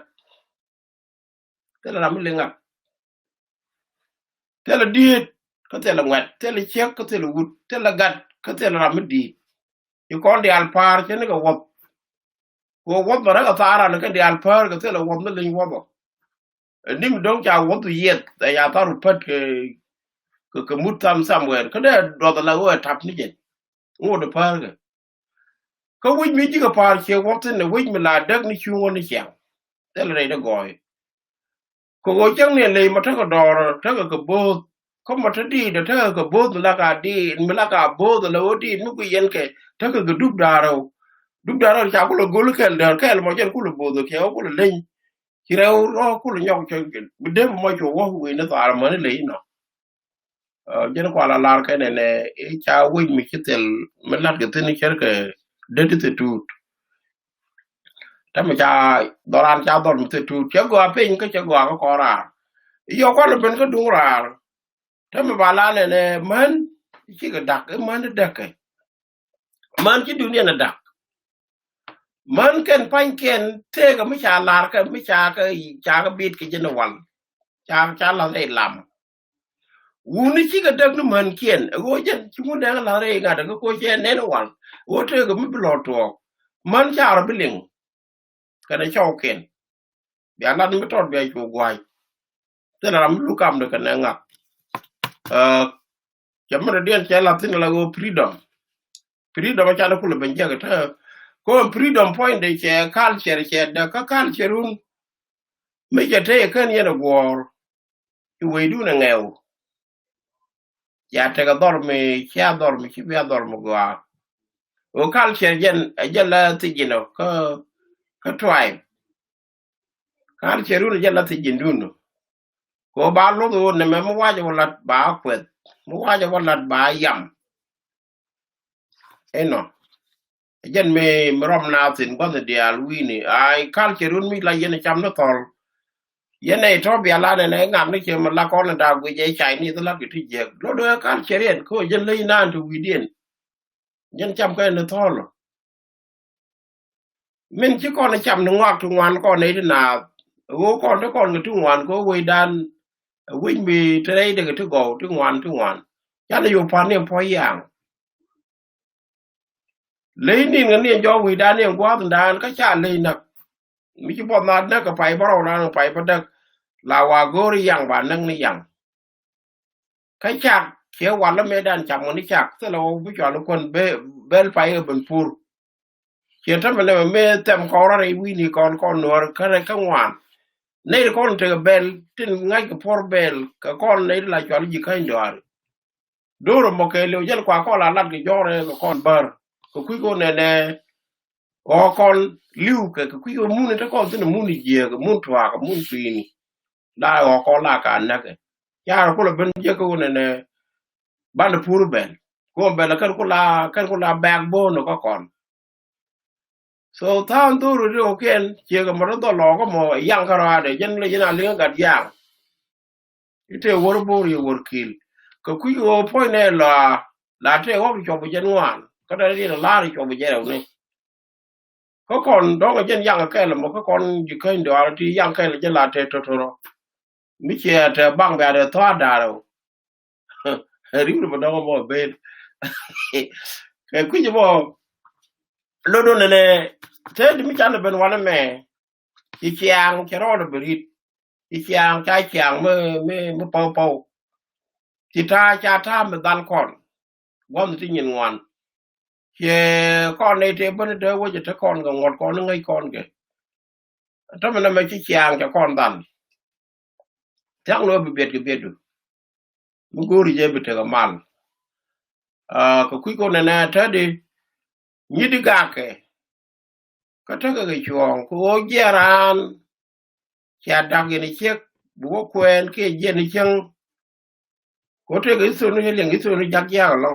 te la mi le nga te la di ko te la ngat te la che ko te la wut te la gat ko te la mi di yu ko di al par che ne ga wo wo ba ra ga ta ra ne ga di al par ko te la wo ne le wo bo nim dong cha wo tu yet ta ya ta ru pat ke mut tam somewhere ka de do da la wo tap ni je ngo de par ga ka wi mi ji ga par che wo te ne wi mi la dak ni chu ngo ni chang te la re de goy ko go chang ne le ma ta ko do ta ko bo ko ma ta di de ta ko bo la ka di mi la ka bo da lo di mi ku yen ke ta ko dub da ro cha ko lo go lo ke mo jen ku lo bo do ke ko lo len ki rew ro ku lo nyok che de mo cho wo wi ne ta ma ne le no jen ko la lar ke ne e cha wi mi kitel me lat ke tin ker ke de te tu ta ma cha doran cha dor mi te tu che go pe ke che go ko ra yo ko le ben ko du ra ta ma ba la ne man chi ga dak man de ke man chi dunia na dak man ken pan ken te ga mi cha lar ke mi cha ka bit ke jen wal cha la le lam uni chi ga dak no man kien go jen chi mu da la re ga da ko che ne no wan o te ga mi blo to man cha biling ka da chau ken ya la mi tot be chu gwai te na ram lu kam de ka na nga jamma den che la tin la go freedom cha da kula ben jaga ta ko freedom point de che culture che da ka culture un me ja te kan ye na war we du na ngeu ya te ga dorme cha dorme chi be dorme gwa o culture jen la ti jino ka tribe culture un jen la ti jinduno ko ba lo do ne me mo waje wala ba kwet mo waje wala ba yam eno jen me rom na tin bon de al wini ai culture un mi la yen cham no tol yen e to bi ala ne ngam ni che ma la ko na da gwe je chai ni to la ki ti je lo do culture en ko jen le na to widien jen cham ka ne tol min chi ko na cham no ngak tu ngwan ko ne na wo ko to ko tu ngwan ko we dan win bi tere de to go tu ngwan ya le yo pa ne po yang le ni ngani jo we dan ne gwa dan ka cha le na mi chi po na na ka pai ba ro na pai pa da la wa go ri yang ba nang ni yang ka cha ke wa la me dan cham ni cha te lo bu cho lo kon bel pai e ben pur ke ta me tem ko ra wi ni kon nor ka re ka ngwan nei kon te bel tin ngai ka por bel ka kon nei la cho ji kan doar duro mo ke le jel kwa ko la lat ki jore ko kon bar ko ku ko ne o kon liu ke ku ko mu ne ta ko tin mu ni je ko mu twa ko mu fini la o ko la ka na ke ya ko le ben je ko ne ban pur bel ko bel kan ko la backbone ko kon so tan duro ro ken je ko mo do lo ko mo yang ka ra de jen le jina le ga yang ite wor bor ye wor kil ko ku yo point ne la te ho cho bu jen wan ko da ri la ri cho bu je ne ko kon do ga jen yang ka le mo ko kon ji kan do ar ti yang ka le je la te to ro mi che te bang ba de to da ro ri mo do mo be ke ku je mo lo do ne te mi chan ben wan me ki chiang che ro do brit ki chiang cha chiang me po ki ta cha ta me dal kon wan ti nyin wan che con này thì bên đó wo je ta con ga ngot con ngai con ke ta me na me chi chiang cha con dan tak lo bi bet ke bedu mu gori je bi te ga mal ko ku ko na ta de ni di ga ke ka ta ga chuong ko jeran cha dang ni che bu kwen ke je ni chang ko te ga su ni le ngi su ni jak ya lo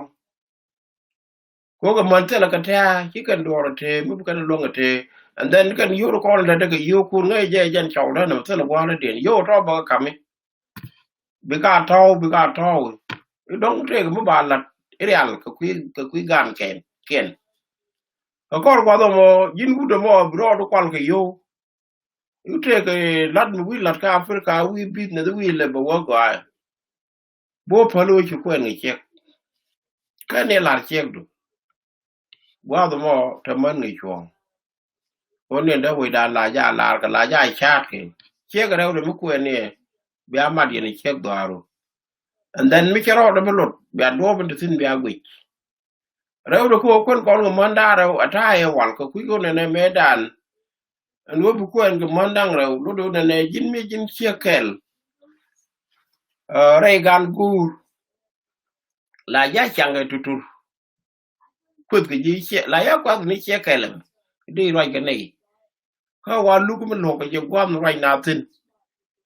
ko ga man te la ka ta ki kan do te mu kan lo ngate and then kan yo ko la daga yo ku ngai je jan chaw da no te la wa la den yo to ba ka mi bi ka to dong te ga mu ba la real ka ku gan ken ko ko wa do mo jin gu do mo bro do kwal ke yo you te ke lad mi wi lat ka afrika wi bit ne wi le ba wa ga bo palo chi ko ngi che ka ne la che do wa do mo te man ngi chuo ko ne da we da la ka la ja cha ke che ga do mu ko ne bi amad ye ne che do aro and then mi chero do lot bi ado bin tin bi agwi rew do ko kon ko manda rew ata e wal ko ku ko ne me dan an wo bu ko en mandang rew lo do ne jin mi jin chekel re gan gur la ja change tutur put ke ji che la ya kwa ni chekel di ro ga nei ko wa lu ko lo ko je gwam ro na tin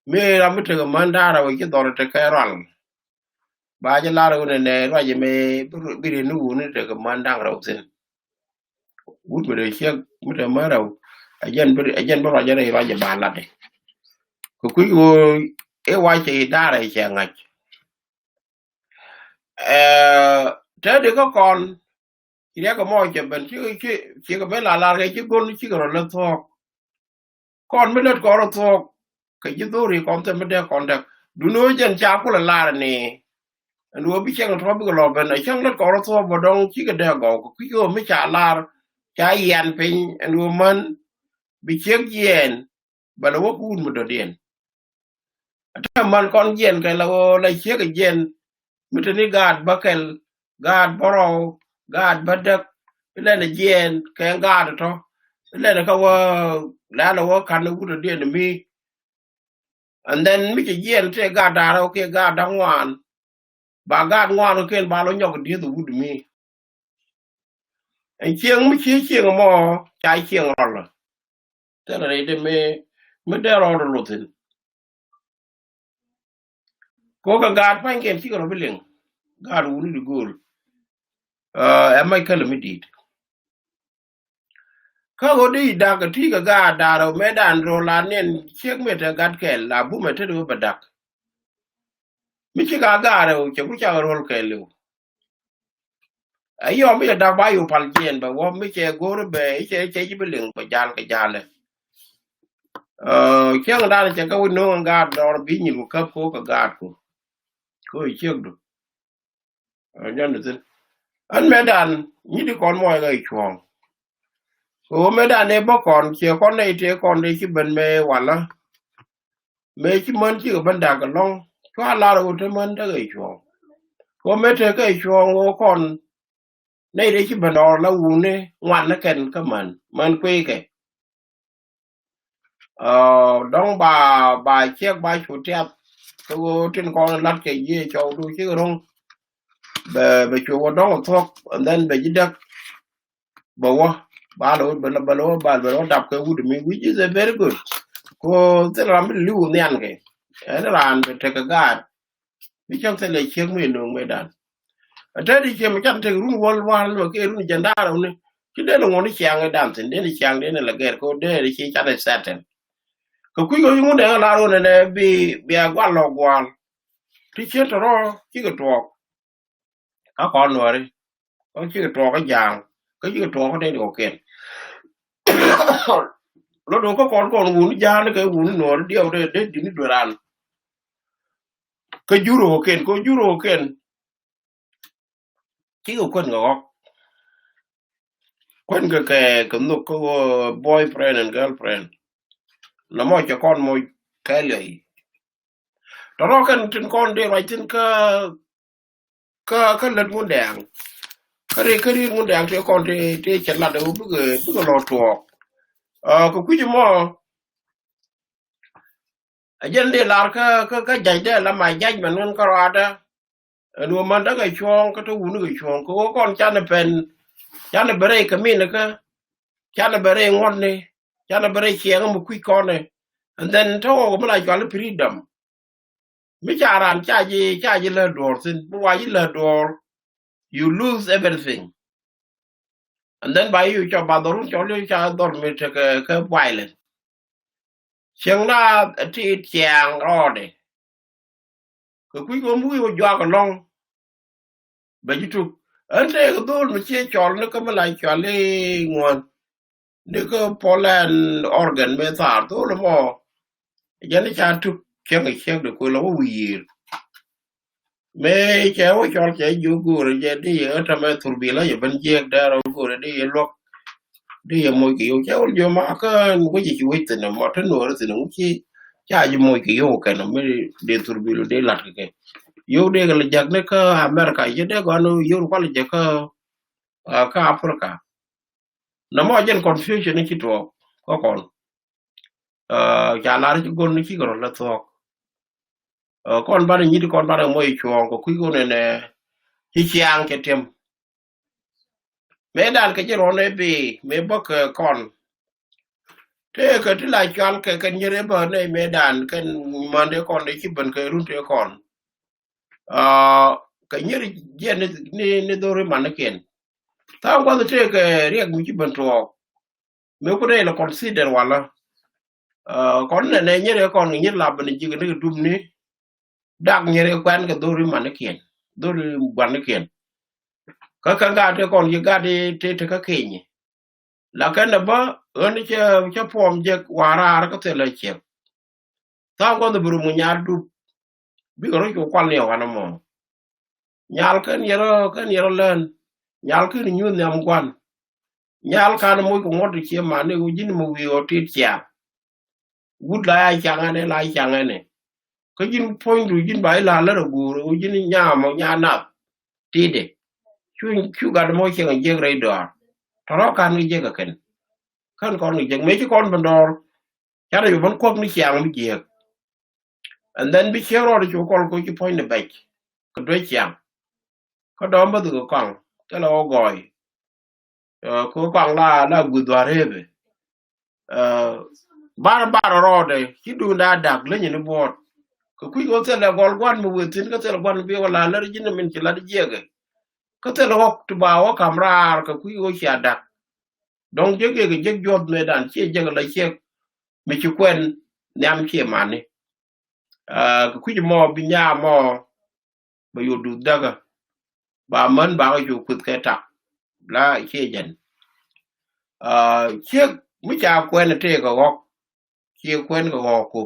me ra mi te manda rew ke do te ka ral ba je la ro ne ro je me bi ri nu ne te mandang rew tin wut me de che mi te ma rew ajen bo raja re raja ba la de ko ku go e wa che da re che ngach te de ko kon ile ko mo che ben chi ko be la ge chi gon chi ko le to kon me le ko ro to ke ji do ri kon te me de kon de du no jen cha ko la ni and will be chang tropical of and a chang lot or so but don't chicken there go quick me lar chai yan pin and woman be check yen but a walk wood with the man con yen cái là la check yen mitani gad bakel gad borrow gad badak lên yen cái gad to lên ka wa la wa kan wood the me and then me yen te gad da okay gad dang wan ba gad wan okay ba lo nyok the wood me and chieng mi chi chieng mo chai chieng ro thế là đây me de ro ro tin ko ka gad pan ken chi ro biling gad wuni di gol e mai kala mi dit ka go di da ga ti ga ga da ro me dan ro la nen chek me te gad kel la bu me te do badak mi chi ga ro che ku cha ro ke lu ayo mi da ba yu pal jen ba wo mi che go ro be che chi biling ba jal ka jale cheng da che ka no ga do bi ni ku ka ko ka ga ko i chek do nyan de an me dan ni di kon mo ga i chong o me dan e bo kon che kon ne te kon de chi ben me wala me chi man chi ban da ga long kwa la ro te man da ga i chong ko me te ga i chong o kon ne de chi ban or la u ne ngwan na ken ka man kwe ke dong ba che ba chu te ko tin kon lat ke ye cho du chi rong be chu dong thok and then be ji dak bo wa ba lo dap ke would me which is a very good ko te ram lu nyan ke ran te ka ga mi chang te le chen mi no me dan ata di che mi chang te ru wol wal lo ke ru janda ro ne ki de no ni chang dan tin de ni chang de ne la ger ko de ri chi cha de saten ko ku yo ngu de la ro ne bi a gwa lo gwa ti che to ro ki ko to a ko no ri ko chi ko to ka jang ko chi ko to ko de ko ken lo do ko kon wun ja ne ke wun no dio de di ni do ran ko juro ken chi ko kon ngo kon ke no ko boyfriend and girlfriend la mo cha kon mo ka le to ro kan tin kon de rai tin ka let mun dang ka ri mun dang te kon te che la de bu lo to ko ku ji mo a jen de lar ka jaj de la ma jaj man nun ko ada no man da ga chong ka to wunu ga chong ko kon cha ne pen cha ne bere ka mi ne ka cha ne bere ngon ne cha ne bere che mo ku ko ne and then to go mala cha le freedom mi cha ran cha ji le dor sin bu wa ji le dor you lose everything and then by you cha ba dorun cha le cha dor mi te ka violent cheng na ti chang ro de ko ku ko mu yo jwa ka long ba ji tu ante ko dol mi che chol ne ka mala cha le ngon de ko poland organ me ta to lo mo ya ne cha tu cheng de ko lo wi me che wo chol che ju gu re je di yo ta me tur bi la ye ban je da ro gu re di lo di ye mo ki yo che wo yo ma ka ko ji chi wi te no mo ta no re te no chi cha ji mo ki yo ka no me de tur bi lo de la ke yo de ga le jak ne ka america je de ga no yo ko le je ka africa na mo jen confusion ni chi to ko kon cha la ri gon ni chi ko la to kon ba ni kon ba mo i chuo ko ku ko ne chi chiang ke tem me dan ke ro ne bi me bo ke kon te ke ti la chan ke ni re ba ne me dan ken man de kon de chi ban ke run te kon ke ni je ne do re man ken ta ko te ke re mu chi ban to me ko ne la consider wala kon ne ni re kon ni la ban ji ne dum ni dak ni re kwan ke do re man ken do re ban ken ka ga te kon ye ga de te ka kenyi la kan ba on che pom je wara ka te la che ta ko de buru mu nyar du bi ro ko kwal ne wa na mo nyal kan yero len nyal kan nyu nyam kwan nyal kan mo ko ngod che mane u jin mo wi o tit cha gud la ya changa la changa ne ko jin point du jin bai la la gu u jin nya mo nya na ti de chu ga mo che ga je re do toro kan ni je ga kan kon ni je me chi kon bandor cha de ban ko ni chang mi je and then be sure or chu ko ko chi point the back ko do chang ko do ba du ko kong ke lo goi ko kong la gu do re bar rode ki du na dak le ni bot ko ku go tele gol gwan mu wetin ko tele gwan bi wala la jin min ci la jege ko tele wok tu ba wa kamrar ko ku go ci dak donc jege ge jeg jot me dan ci jege la ci mi ci kwen nyam ci mani ko ku mo bi nya mo ba yodu daga ba man ba ko ku ke tak la ci jen ci mi cha kwen te ko wok ci kwen ko ko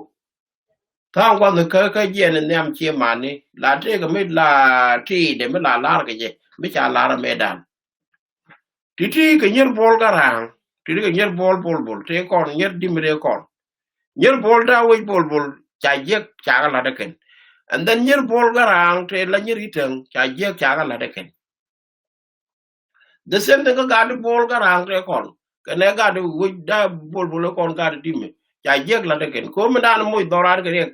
thang quan the cơ gen and them chia mani la te ga mit la ti de me la ga je mi cha la medan ti ti ga nyer bol garang ti ga nyer bol te kon nyer dimre kon nyer bol da we bol cha je cha ga la de ken and then nyer bol garang te la nyer iteng cha je cha ga la de ken the same thing ga de bol garang te kon ka ne ga de we da bol kon ga de dimme cha je la de ken ko me dan mo dorar ga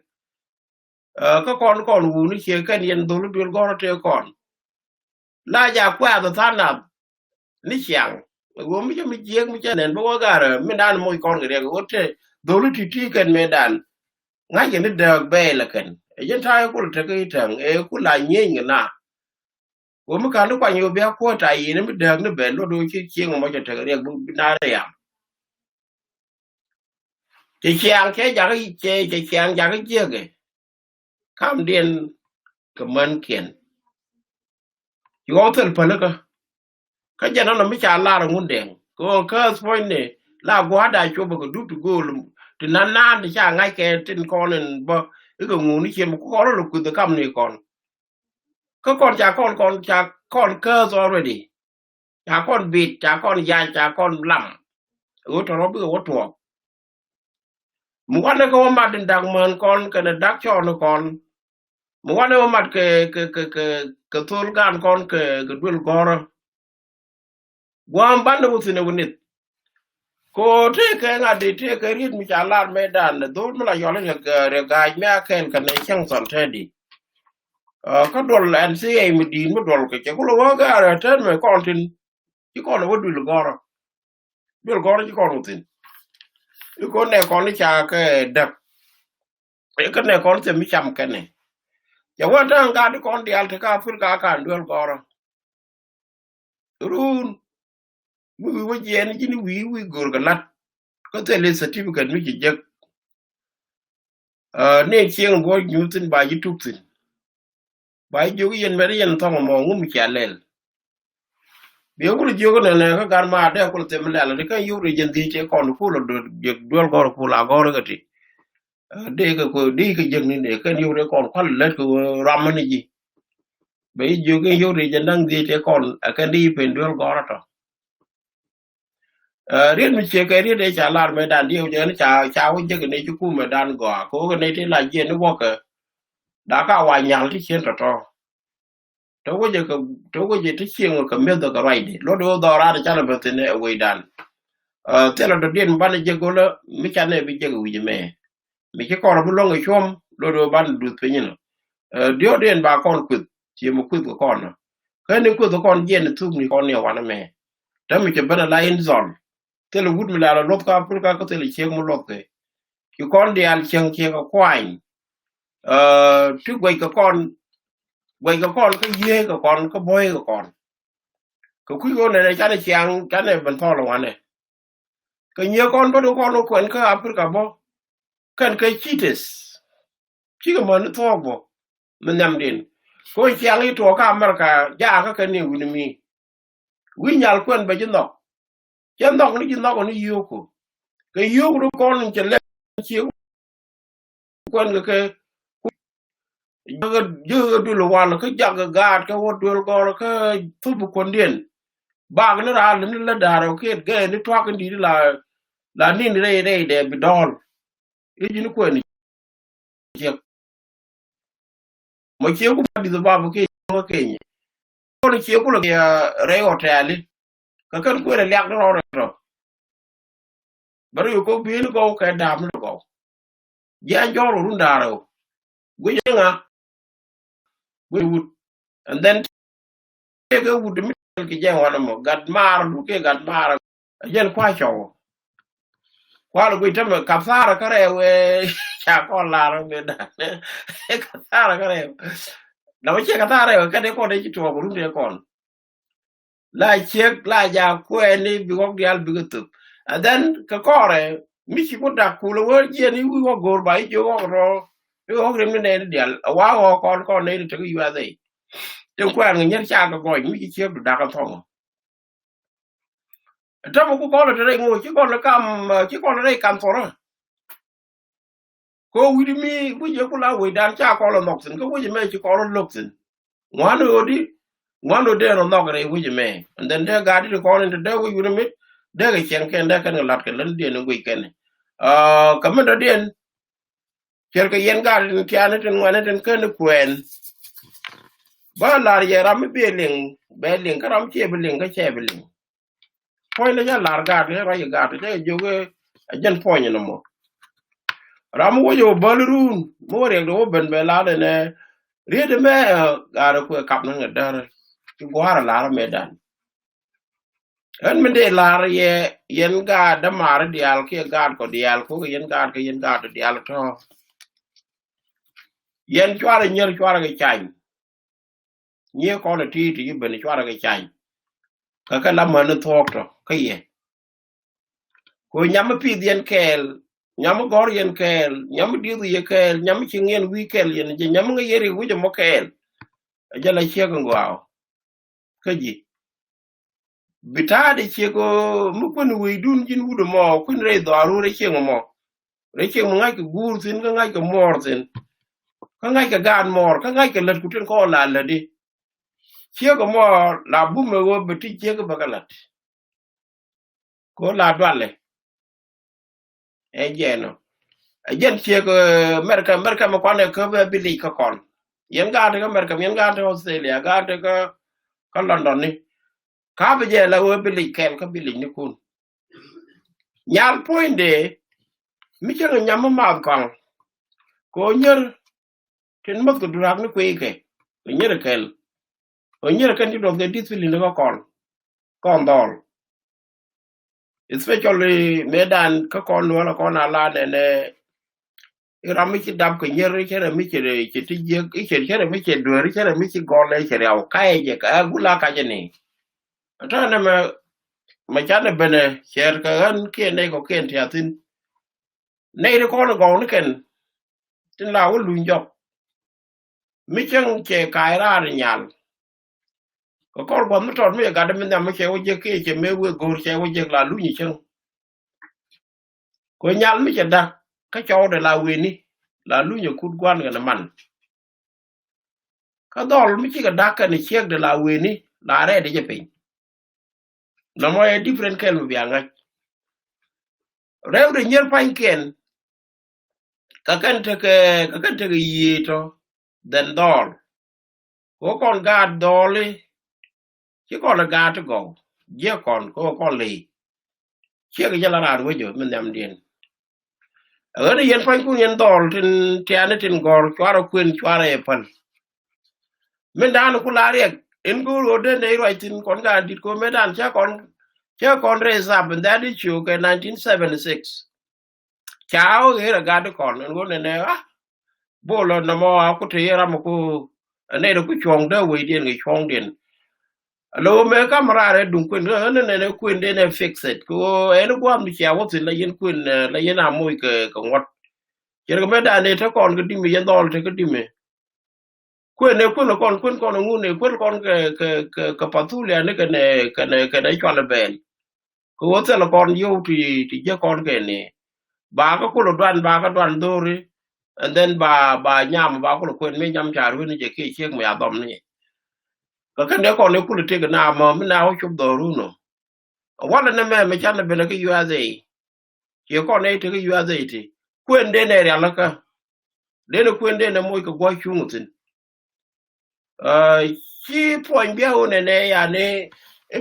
ka kon wu ni che kan yen do lu go te kon la ja kwa da thana ni chang wo mi mi je mi chen bo ga ra mi dan mo kon ga go te do lu ti kan me dan nga ye ni da be la kan e yen ta ko te ka itang e ku la nyen na wo mi ka lu kwa nyu be ko ta yi ni mi da ni be lo do chi chi mo je te ga bu na re ya che chang che ja ga che chang ja ga je ga kam dien ka man kien yo tel pa ka jana no mi cha la Ngundeng ko ka point ne la gwa da cho ba du tu go tu nan ni cha ngai ke tin kon bo ko ngu ni che ko ro ku da kam ni kon ko kon cha kon curse already cha kon bit cha kon ya cha kon lam o to ro bi o to mu wa ne ko ma din dak man kon ka na dak cho no kon mu wa ne ma ke tul gan kon ke dul goro gwam banda wutine wunit ko te ke nga de te ke rit mi cha lar me dan do mi la yole re ga me aken kan ne chang son tedi ka dol an si e mi din mi dol ke ke ko lo ga ra ten me kon tin ki kon wo dul goro ki kon tin ko ne kon ni cha ke dak e ka ne kon te mi cham ke ne ya wa dan ga di kon di al te ka fur ka kan dul goro run mi wo je ni ni wi gor ga lat ko te le certificate mi je ne chieng bo nyutin ba yi tuktin ba yi jogi yen mere yen thong mo ngum chalel be ko jogo ne ka gar ma de ko te mele de ka yuri jen di che kon ku lo de dol gor ku la gor gati de ko di ka jen ni de ka yuri kon kwal le ko ramani ji be jogi yuri jen dang di che kon ka di pen dol gor to rien mi che ka ri de cha lar me dan di o je cha wo je ne chu ku me dan go ko ne te la je ne wo ka da ka wa nyal ti chen to to go je ti chen ka me do ka rai de lo do do ra de cha le be ne we dan te lo do den ban je go la mi cha ne bi je wi me mi ke ko bu lo ngi chom lo do ban du pe ni no dio den ba kon ku ti mo ku ko kon no ka ni ku ko kon je ne tu ni kon ne wa na me ta mi ke bana la in zon te lo wut mi la lo ka pur ka ko te le chen mo lo ke ki kon de al chen ke ko kwai tu gwe ka kon ka ye ka kon ka boy ka kon ka ku go ne cha ne chiang cha ne ban tho lo wane ka nye kon bo do kon ko en ka Afrika bo kan ka chites chi ka man tho bo men nam din ko chiang i to ka Amerika ja ka ne wi mi wi nyal kwen ba jino ni ni yoko ka yoko do kon che le chi kwen ka Yo du lo wal ka jaga gat ka wot wel gor ka tubu kondien bag ne ra ne la daro ke ge ni to ka ndi la ni re re de bidol e ji ni ko ni je mo che ku di ba bu ke mo ke ni ko ni che ku le re hotel ka kan ku le lak ro ro bari ko bi ni ko ka dam ni ko ya joro run daro gu nga gu wut and then ke wut mi ke je wala mo gad mar du ke gad mar jen kwa cho kwa gu tam ka fara kare we cha ko la ro me da ka fara kare na che ka fara ka de ko de to ru de kon la che la ja ko ni bi ko dial bi gutu and then ka kore mi chi ko da ku lo je ni wi ko gor bai jo ro yo re mi ne dial wa ko kon ne to yu a dei te kwa ngen cha ka ko mi chi che da ka thong ta mo ko lo re ngo chi ko lo kam chi ko lo re kam thong ko wi mi bu je ku la we dan cha ko lo nok sin ko wi me chi ko lo lok sin ngwano de no nok re wi me and then de ga di ko into de wi mi de ga chen ken de kan lat kan de no wi ken ka me do den cher ka yen ga ni tiane ten ngwane ten ken kwen ba la ye ram be ling ka ram che be ling ka che be ling point le ya lar ga de ra ye ga de jo ge jen point no mo ram wo yo balrun mo re do ben be la de ne ri de me ga ro ko kap na da ti gwara la me dan en me de la ye yen ga da mar dial ke ga ko dial ko yen ga dial to yen chwara nyer chwara ga chan nye ko na ti ben chwara ga chan ka la man thok to ka ye ko nyam pi dien kel nyam gor yen kel nyam di ye kel nyam chingen wi kel yen je nyam nga yeri wu je mo kel ja la che ngwa ka ji bitade che ko mu ko ni wi dun jin wu do mo kun re do aru re che mo re che mo ngai ko gur sin ka ngai ko mor sin ka ngai ka gan mor ka ngai ka lat ku ten ko la di che ko mo la bu me wo beti che ko bagalat ko la dwale e jeno jen che ko merka mo ko ne ko be bili ko kon yen ga de merka yen ga de Australia ga de ko London ni ka be je la wo bili ken ka bili ni kun nyal poinde mi che nyam ma kon ko nyer tin mo ko durak ni ko ke nyer kel o nyer kan ti do de discipline ko kon dol especially medan ka kon wala kon ala ne rami ci dab ko nyer chere mi chere ci ti je chere mi chere do chere mi ci gole chere aw kay je ka gula ka je ni ta na ma cha ne bene cher ka an ke ne ko ken ti atin ne ro ko go ne ken tin la wo lu njok mi chen che kai ra ri nyal ko ko bo mi to mi ga de mi na mi che wo je ke che me wo go che wo je la lu ni chen ko nyal mi che da ka cho de la we ni la lu ni kut gwan ga man ka dol mi ci ga daka ni chek de la we ni la re de je pin na mo e different kel mi anga rew de nyer pan ken ka kan te yito den dol ko kon ga doli ci ko la ga to go je ko le che ga la ran we jo men nam den ade yen pan ku yen dol tin tiane tin gor kwaro kwen kwaro e pan men dan ku la re en go ro de ne ro tin kon ga dit ko medan cha kon raise up and that is you 1976 chao era ga de kon ngo ne bolo na mo ku te era mo ku ne ro ku chong de we den ngi chong den lo me camera re dun kun ne kun de ne fix it ko en go am cha wo tin la yen kun la yen amoy ke ko ngot yer me da ne ta kon ga dimi yen dol te ga dimi kun ne kon ngu ne kon ke patulia ne ke ne chwa bel ko wo te la kon yo ti je kon ke ne ba ka ko lo dwan ba ka dwan dori and then ba nyam ba ko ko me jam char wi je ke che mo ya dom ni ka kan de ko ne ku te na mo mi na ho chup do ru no wala na me chan be na ke yu aze ye ko ne te ke yu aze ti kwen de ne ya la ka de ne kwen de ne mo ko gwa chu mutin chi point bia o ne ya ne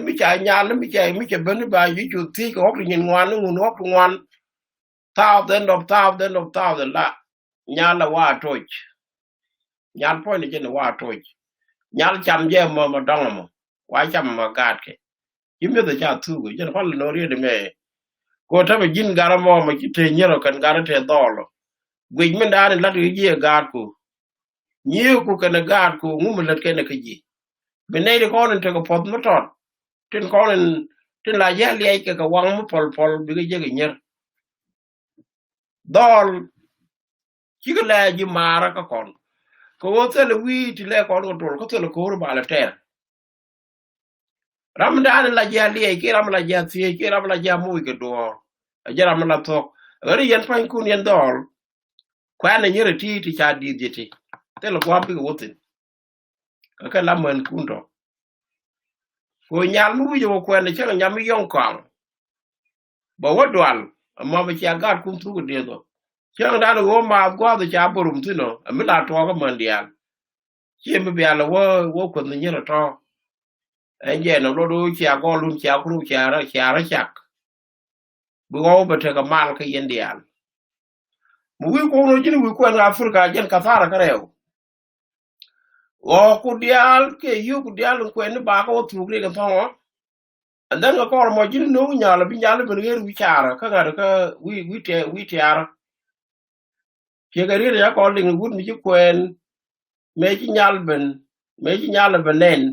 mi cha nya le mi cha ben ba yu chu ti ko ko nyin ngwan ngun ho ngwan thousand la nya la wa toch nyal point je ne wa toch nyal cham je mo dong mo wa cham ma gat ke yimbe da cha tu go je ko no ri de me ko ta be jin garamo ma ki te nyero kan garate dolo gwej men da ne la ye gat ko nyi ku kan gat ko ngum la ken ka ji be ne de ko ne te ko pot mo tot tin ko ne tin la ya le ke ka wang mo pol bi ge je nyer dol ki ga la ji mara ka kon ko wo te le wi ti le ko dol ko te le ko ba la ter ram da ne la ya le ke ram la ya ti ke ram la ya mu ke do jaram la to ri yen pan kun yen dol kwa na nyere ti cha di jeti te lo kwa bi wote ka la man kun do ko nyal mu yo ko ne che nyam yon kan ba wodwal amma ba cha gar kun tu de do che da no ma gwa da cha borum tu no mi la to ko man dia che mi bi ala wo ko ne nyere to en je no do cha go lun cha kru cha ra chak bu go ba te ka mal ka yen dia mu wi ko no jini wi ko na afrika jen ka fara ka rew o ku dial ke yu ku dial ko en ba ko tu gre ka to and then ko mo jini no nyala bi nyala ben ger wi chara ka ga ka wi te ara ke ga ri ya ko ling gud mi ko en me ji nyal ben nen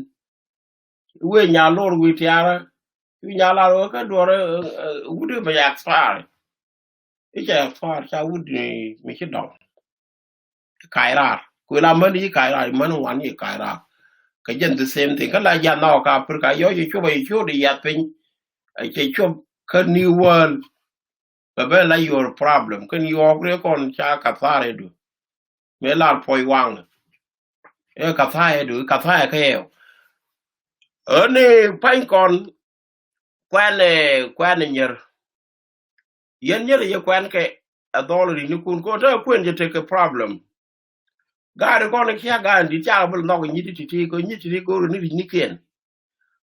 we nyalo wi te ara wi nyala ro ka do re gud ba ya far e ja far cha gud mi chi do kai ra ko la man yi kai ra man wan yi kai ra ka jen the same thing ka la ya no ka pur ka yo ju ba ju de ya pin ai che chu ka new world ba be la your problem kan you ogre kon cha ka fare du me la poi wang e ka fa du ka fa ka yo ane pan kon kwane nyer yen nyer ye kwan ke adolri ni kun ko ta kwen je take a problem gari kon kya gandi cha bul no ni ti ko ni ti ko ni ken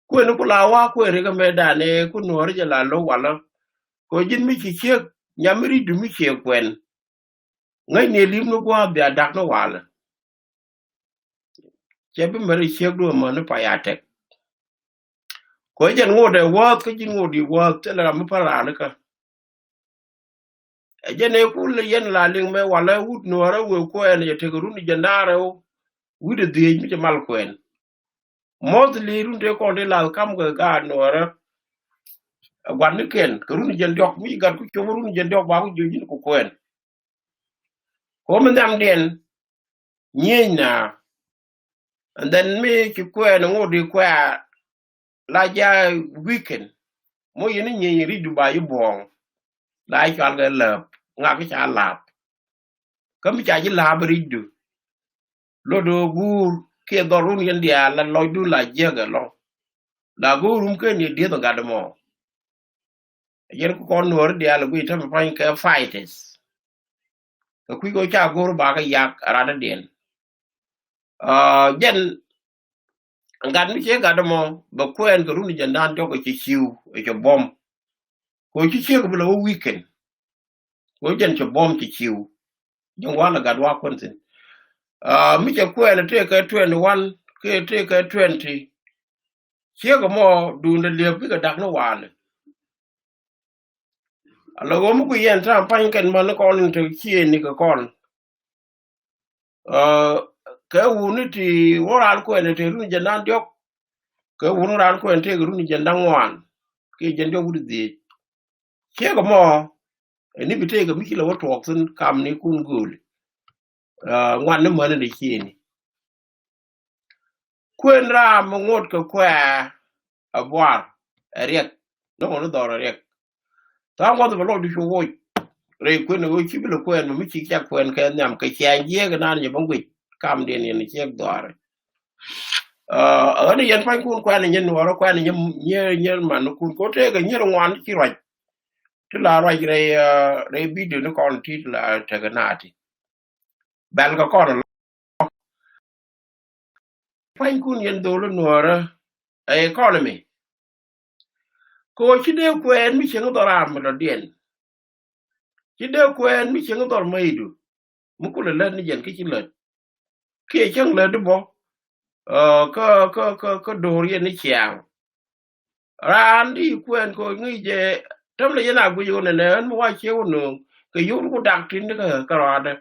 kwen ku la wa kwen ga me da ne ku no re la lo wala ko jin mi ki che nyamri du mi che kwen ngai ne lim no kwa bia dak no wala che bi mari che do mo no pa ya tek ko jen ngode wa ko jin ngodi wa te la mi para ne ka jene ku le yen la ling me wala wut no ra we ko en ye te ru ni jandare o wude de mi te mal kwen mod li ru de ko de la kam ga no ra gwan ken ko ru ni jandok mi gar ku cho ru ni jandok ba ku jojin ko kwen ko men dam den nyina and then me ki kwen ngodi kwa la ja weekend mo yin ni ri du ba yu bon la cha ga la nga ka cha la kam cha ji la bri du lo do gur ke do run yen dia la lo du la je ga lo la go rum ke ni de do ga mo yer ko no dia la gu ta pa ka fighters ka ku go cha go ba ka yak ra da den jen ngan mi che ga mo ba kwen ko run jen dan to ko chi chiu e cho bom ko chi chiu ko lo weekend ko jen cho bom chi chiu jong wa la ga wa kon tin mi che kwen te ka 21 ke te ka 20 che ko mo du ne le bi ka dak no wa ne alo go mu ku yen ta pa ken man ko ni te chi ni ko kon ka wu ni ti woral ko ne te run jen dan jok ka wu ral ko te run jen dan wan ke jen jo wudi di che ko mo ni bi te ga mi kilo to sun kam ni kun gul ngwan ne man ne chi ni kwen ra mo ngot ko kwa abwar riek no no do riek ta ngo do lo du wo re quên nó chỉ biết quên mà mới chỉ chắc quên cái nhầm cái chén dễ cái nan như bông quỷ cam điện này chiếc đỏ rồi ở đây dân phanh kun quen này nhân nó quen này nhân mà nó kun có thế cái nhân ngoan chỉ rồi tức là rồi cái đây biết được nó còn thì là thế cái nào thì bạn có con là phanh kun nhân đồ luôn nó rồi economy cô chỉ đều quen mới chẳng có làm mà nó điện chỉ đều quen mới chẳng có mấy đủ muốn có lên như vậy cái chỉ lên kia chẳng lên được không có đồ riêng này chàng ran đi quen coi nghĩ về trong này nào cũng vô này nè mua qua chiếu nương cái vô nó đặc trưng đó cái rồi đó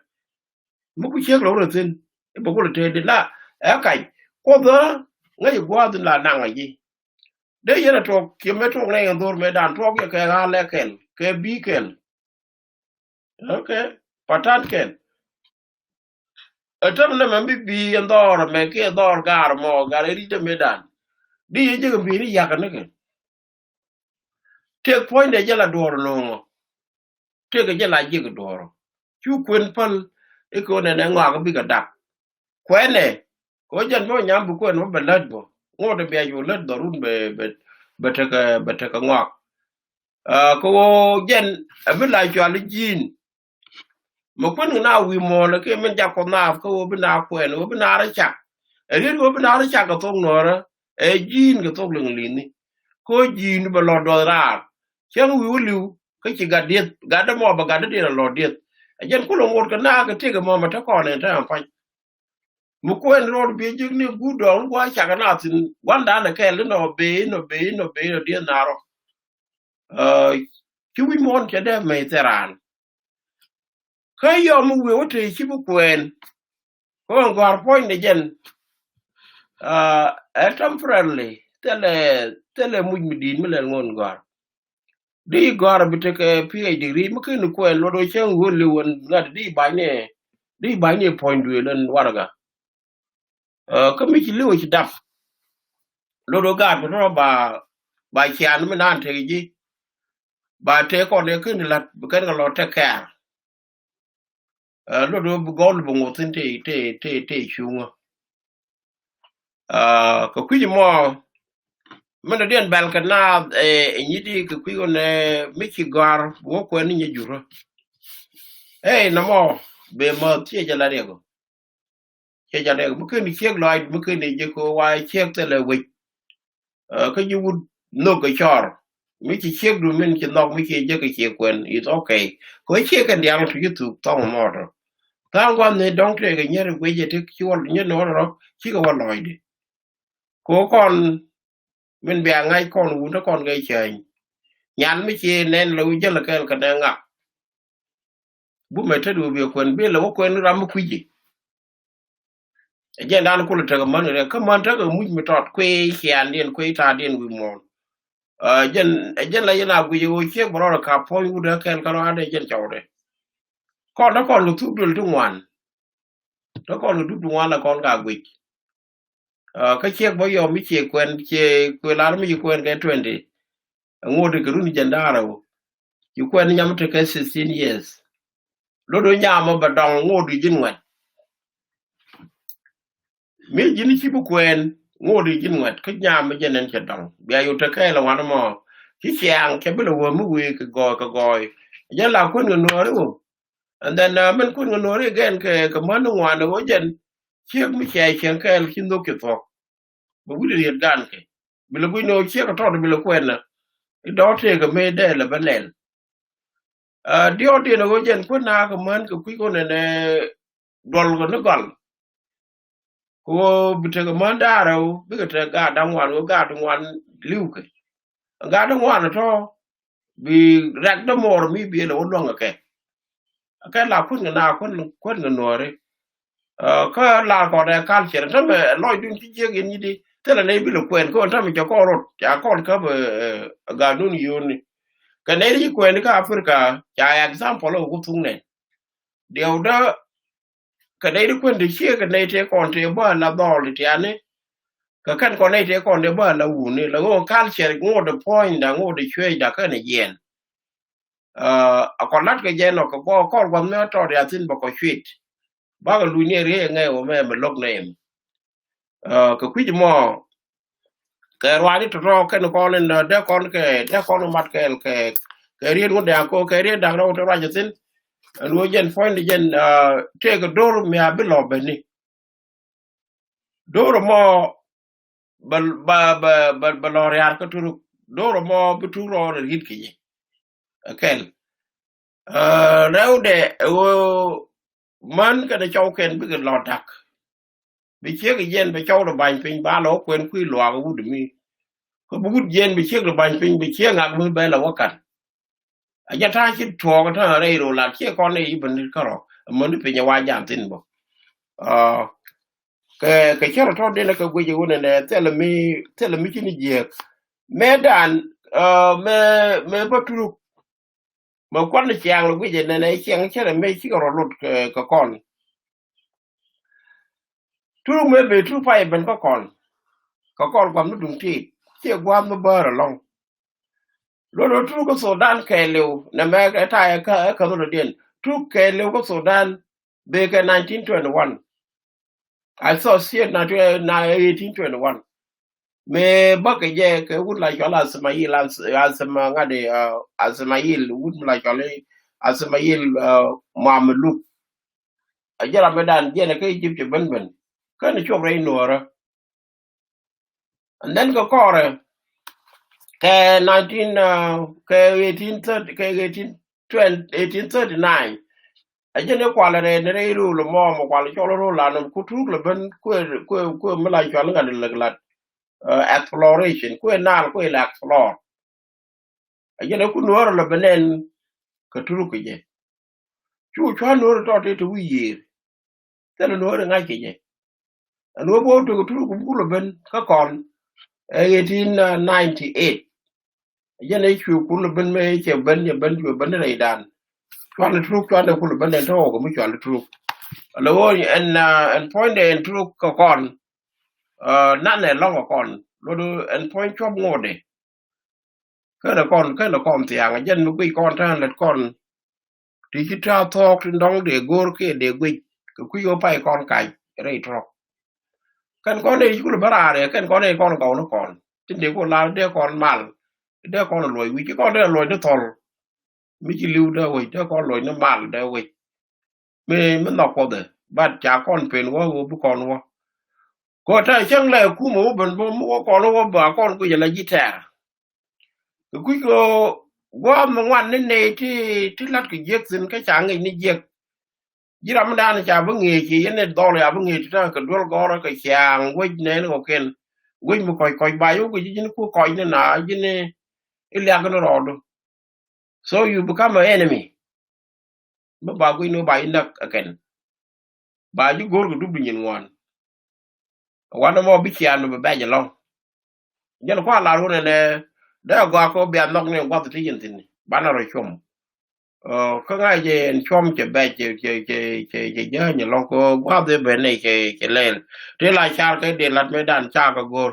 mua cái chiếc lỗ rồi xin bố có thể đến là ở cái có đó ngay qua thì là năng là gì đấy giờ là thuộc kiếm mấy thuộc này còn thôi mấy đàn thuộc cái hàng lẻ cái bí kèn ok patat kèn ở trong này mình bị ăn đỏ rồi mấy cái đỏ gà mò gà đấy đi cho mấy đàn đi chứ cái bí này giặc nữa kìa take point de jala doro no take jala jig doro chu kwen pal e ko ne ngwa ko bi ga dak kwene ko jan mo nyam bu kwen mo belad bo ngo de be yu lad dorun be te ka ngwa ko jen be la jwa li jin mo kwen na wi mo le ke men ja ko na ko bi na kwen wo bi na ra chak e ri wo bi na ra chak ko tong no ra e jin ko tong leng lin ni ko jin be lo do ra chẳng hữu lưu cái chỉ gạt điện gạt đó mò mà gạt đó điện là lò điện dân có lòng một cái na cái thế cái mò mà thắc còn này thằng phải một quên rồi bây giờ nếu cú đó quá chắc cái nào thì quán đá là cái nó bế nó điện nào chú ý món cho đây mày thế ran cái giờ một người thì chỉ một quên có một quả point này dân temporarily tele mình đi mới là ngon quả đi gora bite ke PhD ri mu ken ko lo do chen wo le won na di ba ne point we len waraga ko mi ci lewo ci daf lo do ga ko ba chian mi nan te ji ba te ko ne ken la ken lo te ka lo do bu gol bu ngotin te chunga ko ku mo mình đã điền bàn cái nào như đi cái quý con mấy chị gar bố quen như juro nằm mò bề mờ chia cho là được chia cho được bất cứ đi chiếc loài bất cứ đi cho cô quay chiếc tên là vịt cái như nô cái chor mấy chị chiếc rồi mình chỉ nọc mấy chị cho cái chiếc quen it's okay có chiếc cái điang thì YouTube tao mò rồi tao quan này đóng cái nhớ được cái gì thì chưa nhớ nó rồi chỉ có loài đi có con mình bè ngay con uống nó con gây trời nhắn mới chia nên là uống là cái đang ngập bố mẹ thấy được việc quên biết là có quên nó làm cái gì giờ đang có là trời mà nó có mà trời mũi mà trọt quê chèn điên quê ta điên vì mòn dân là dân nào cái gì chiếc bảo là cà phê uống được cái nó ăn đây dân chậu đây con nó còn được thuốc được trong ngoan nó còn được thuốc trong ngoan là con gà vịt cái chiếc bây giờ mới chia quên là nó mới quên cái 20 ngồi được cáiรุ่น dân đó rồi chỉ quên nhắm tới cái 16 years lúc đó nhà mà bà đong ngồi được dân nguyện mấy dân chỉ có quên ngồi được dân nguyện cái nhà mà dân nên chặt đong bây giờ tới cái là hoàn mà chỉ chàng cái bây giờ mới quên cái gọi dân là quên người nữa đúng không and then mình quên người nữa again cái món nó ngoài nó có dân chiếc mới chạy chẳng cái khi nó kịp thọ mà quý vị hiện gan cái bây giờ quý nó chiếc cái thọ bây giờ quen là đó thì cái mê đây là vấn đề điều thì nó có dân quên na cái món cái quý con này đòn của nó còn cô bị cái món đa đâu biết cái gà đông ngoan lưu cái gà đông ngoan là thôi vì rạch đó mò rồi mới bị là ổn luôn cái là quên người nào quên người nào đấy có là còn là can chuyện đó mà nói đúng cái chuyện như đi thế là này bị lục quyền có anh cho con rồi chả con có gà nun yun cái này đi quyền cái Africa chả example là cũng thung này điều đó cái này đi quyền đi chia cái này thì còn thì bao là đỏ thì anh ấy cái căn còn này thì còn thì bao là ủ này là có can chuyện ngô the point là ngô the chơi là cái này yên a kolat ke je no ko ko gwam ne to ya tin ba ko chwit ba ga lu ne re nge o me lok ne ko kwij mo ke rwani to ro ke no ko len de kon mat ke ri no da ko ke ri da ro to ra tin lo jen point jen te ga dor mi abilo beni dor mo ba lo ya ko turu dor mo bituro hit ki kel rewde wo man ka de chauken bi lo dak bi che ga jen be chau do ban pin ba lo kwen kui lo ga wud mi ko bu gud jen bi che ga ban pin bi che ngak mu be la wakan a ja ta chi to ga ta re ro la che kon ne ibn ka ro mon pe nya wa jam tin bo ke chero to de la ka gwe je wona ne tele mi chi ni je medan me baturu ma kwan chiang lu je ne chiang chere me chi ro lut ka kon turu me be tru pai ben ka kon kwam nu dum ti che gwam no bar long lo tru ko Sudan ke lew na me ka ta ka ro den tru ke lew ko Sudan be ka 1921 I saw see na 1821 me ba ke je ke wud la jola Ismail asma ngade Ismail wud la jola Ismail Mamluk ajara medan je ne ke Egypt ben kan chok re nora and then ko kore ke 19 ke 1830 ke 1839 ajene kwala ne ru lo mo kwala cholo ro la no kutu le ben ko mala jola ngade le exploration ku na ku la explore ajene ku nora le benen ka turu ku je chu chwa nora to te wiye tele nora nga ke je no bo to turu ku le ben ka kon 1898 ajene chu ku le ben me che ben ye ben ju ben re dan chwa le turu chwa le ku le ben to ko mu chwa le turu le wo en point en turu ka kon na ne long kon lo do en point chwa ngode cái là con tiang dân nó quy con ta là con thì cái trao thọ trên đóng để gor cái để quy cái quy ô bay con cái đây trọ con này cũng là bara đấy con này con cầu nó còn trên để con lao để con mal để con là lồi quy chứ con đây là lồi nó thol mấy chỉ lưu đây quy để con lồi nó mal đây quy mình nọc qua đấy bắt cha con phèn quá bố con quá có thay chẳng lẽ cú mổ bẩn bố con nó bà con quy là gì thế quý cô qua mà ngoan nên này thì lát cái giấc xin cái chẳng ngày này giấc chỉ làm đàn chả vững nghề chỉ nên đo là vững nghề cho cái đuôi gò cái chàng quay này nó ok quay một coi bài của cái nó cứ coi nên là cái này il ya cái nó rồi so you become an enemy mà bà quay nó bài nặc again bà chứ gor cái đúc nhìn ngoan ngoan nó mau bị chán nó bị bay long giờ nó qua là luôn này da go ko be nok ne wat ti yin tin bana ro chum ko nga je en chum che be che je ni lo ko wa de be ne che len de la char ke de lat me dan cha ko gor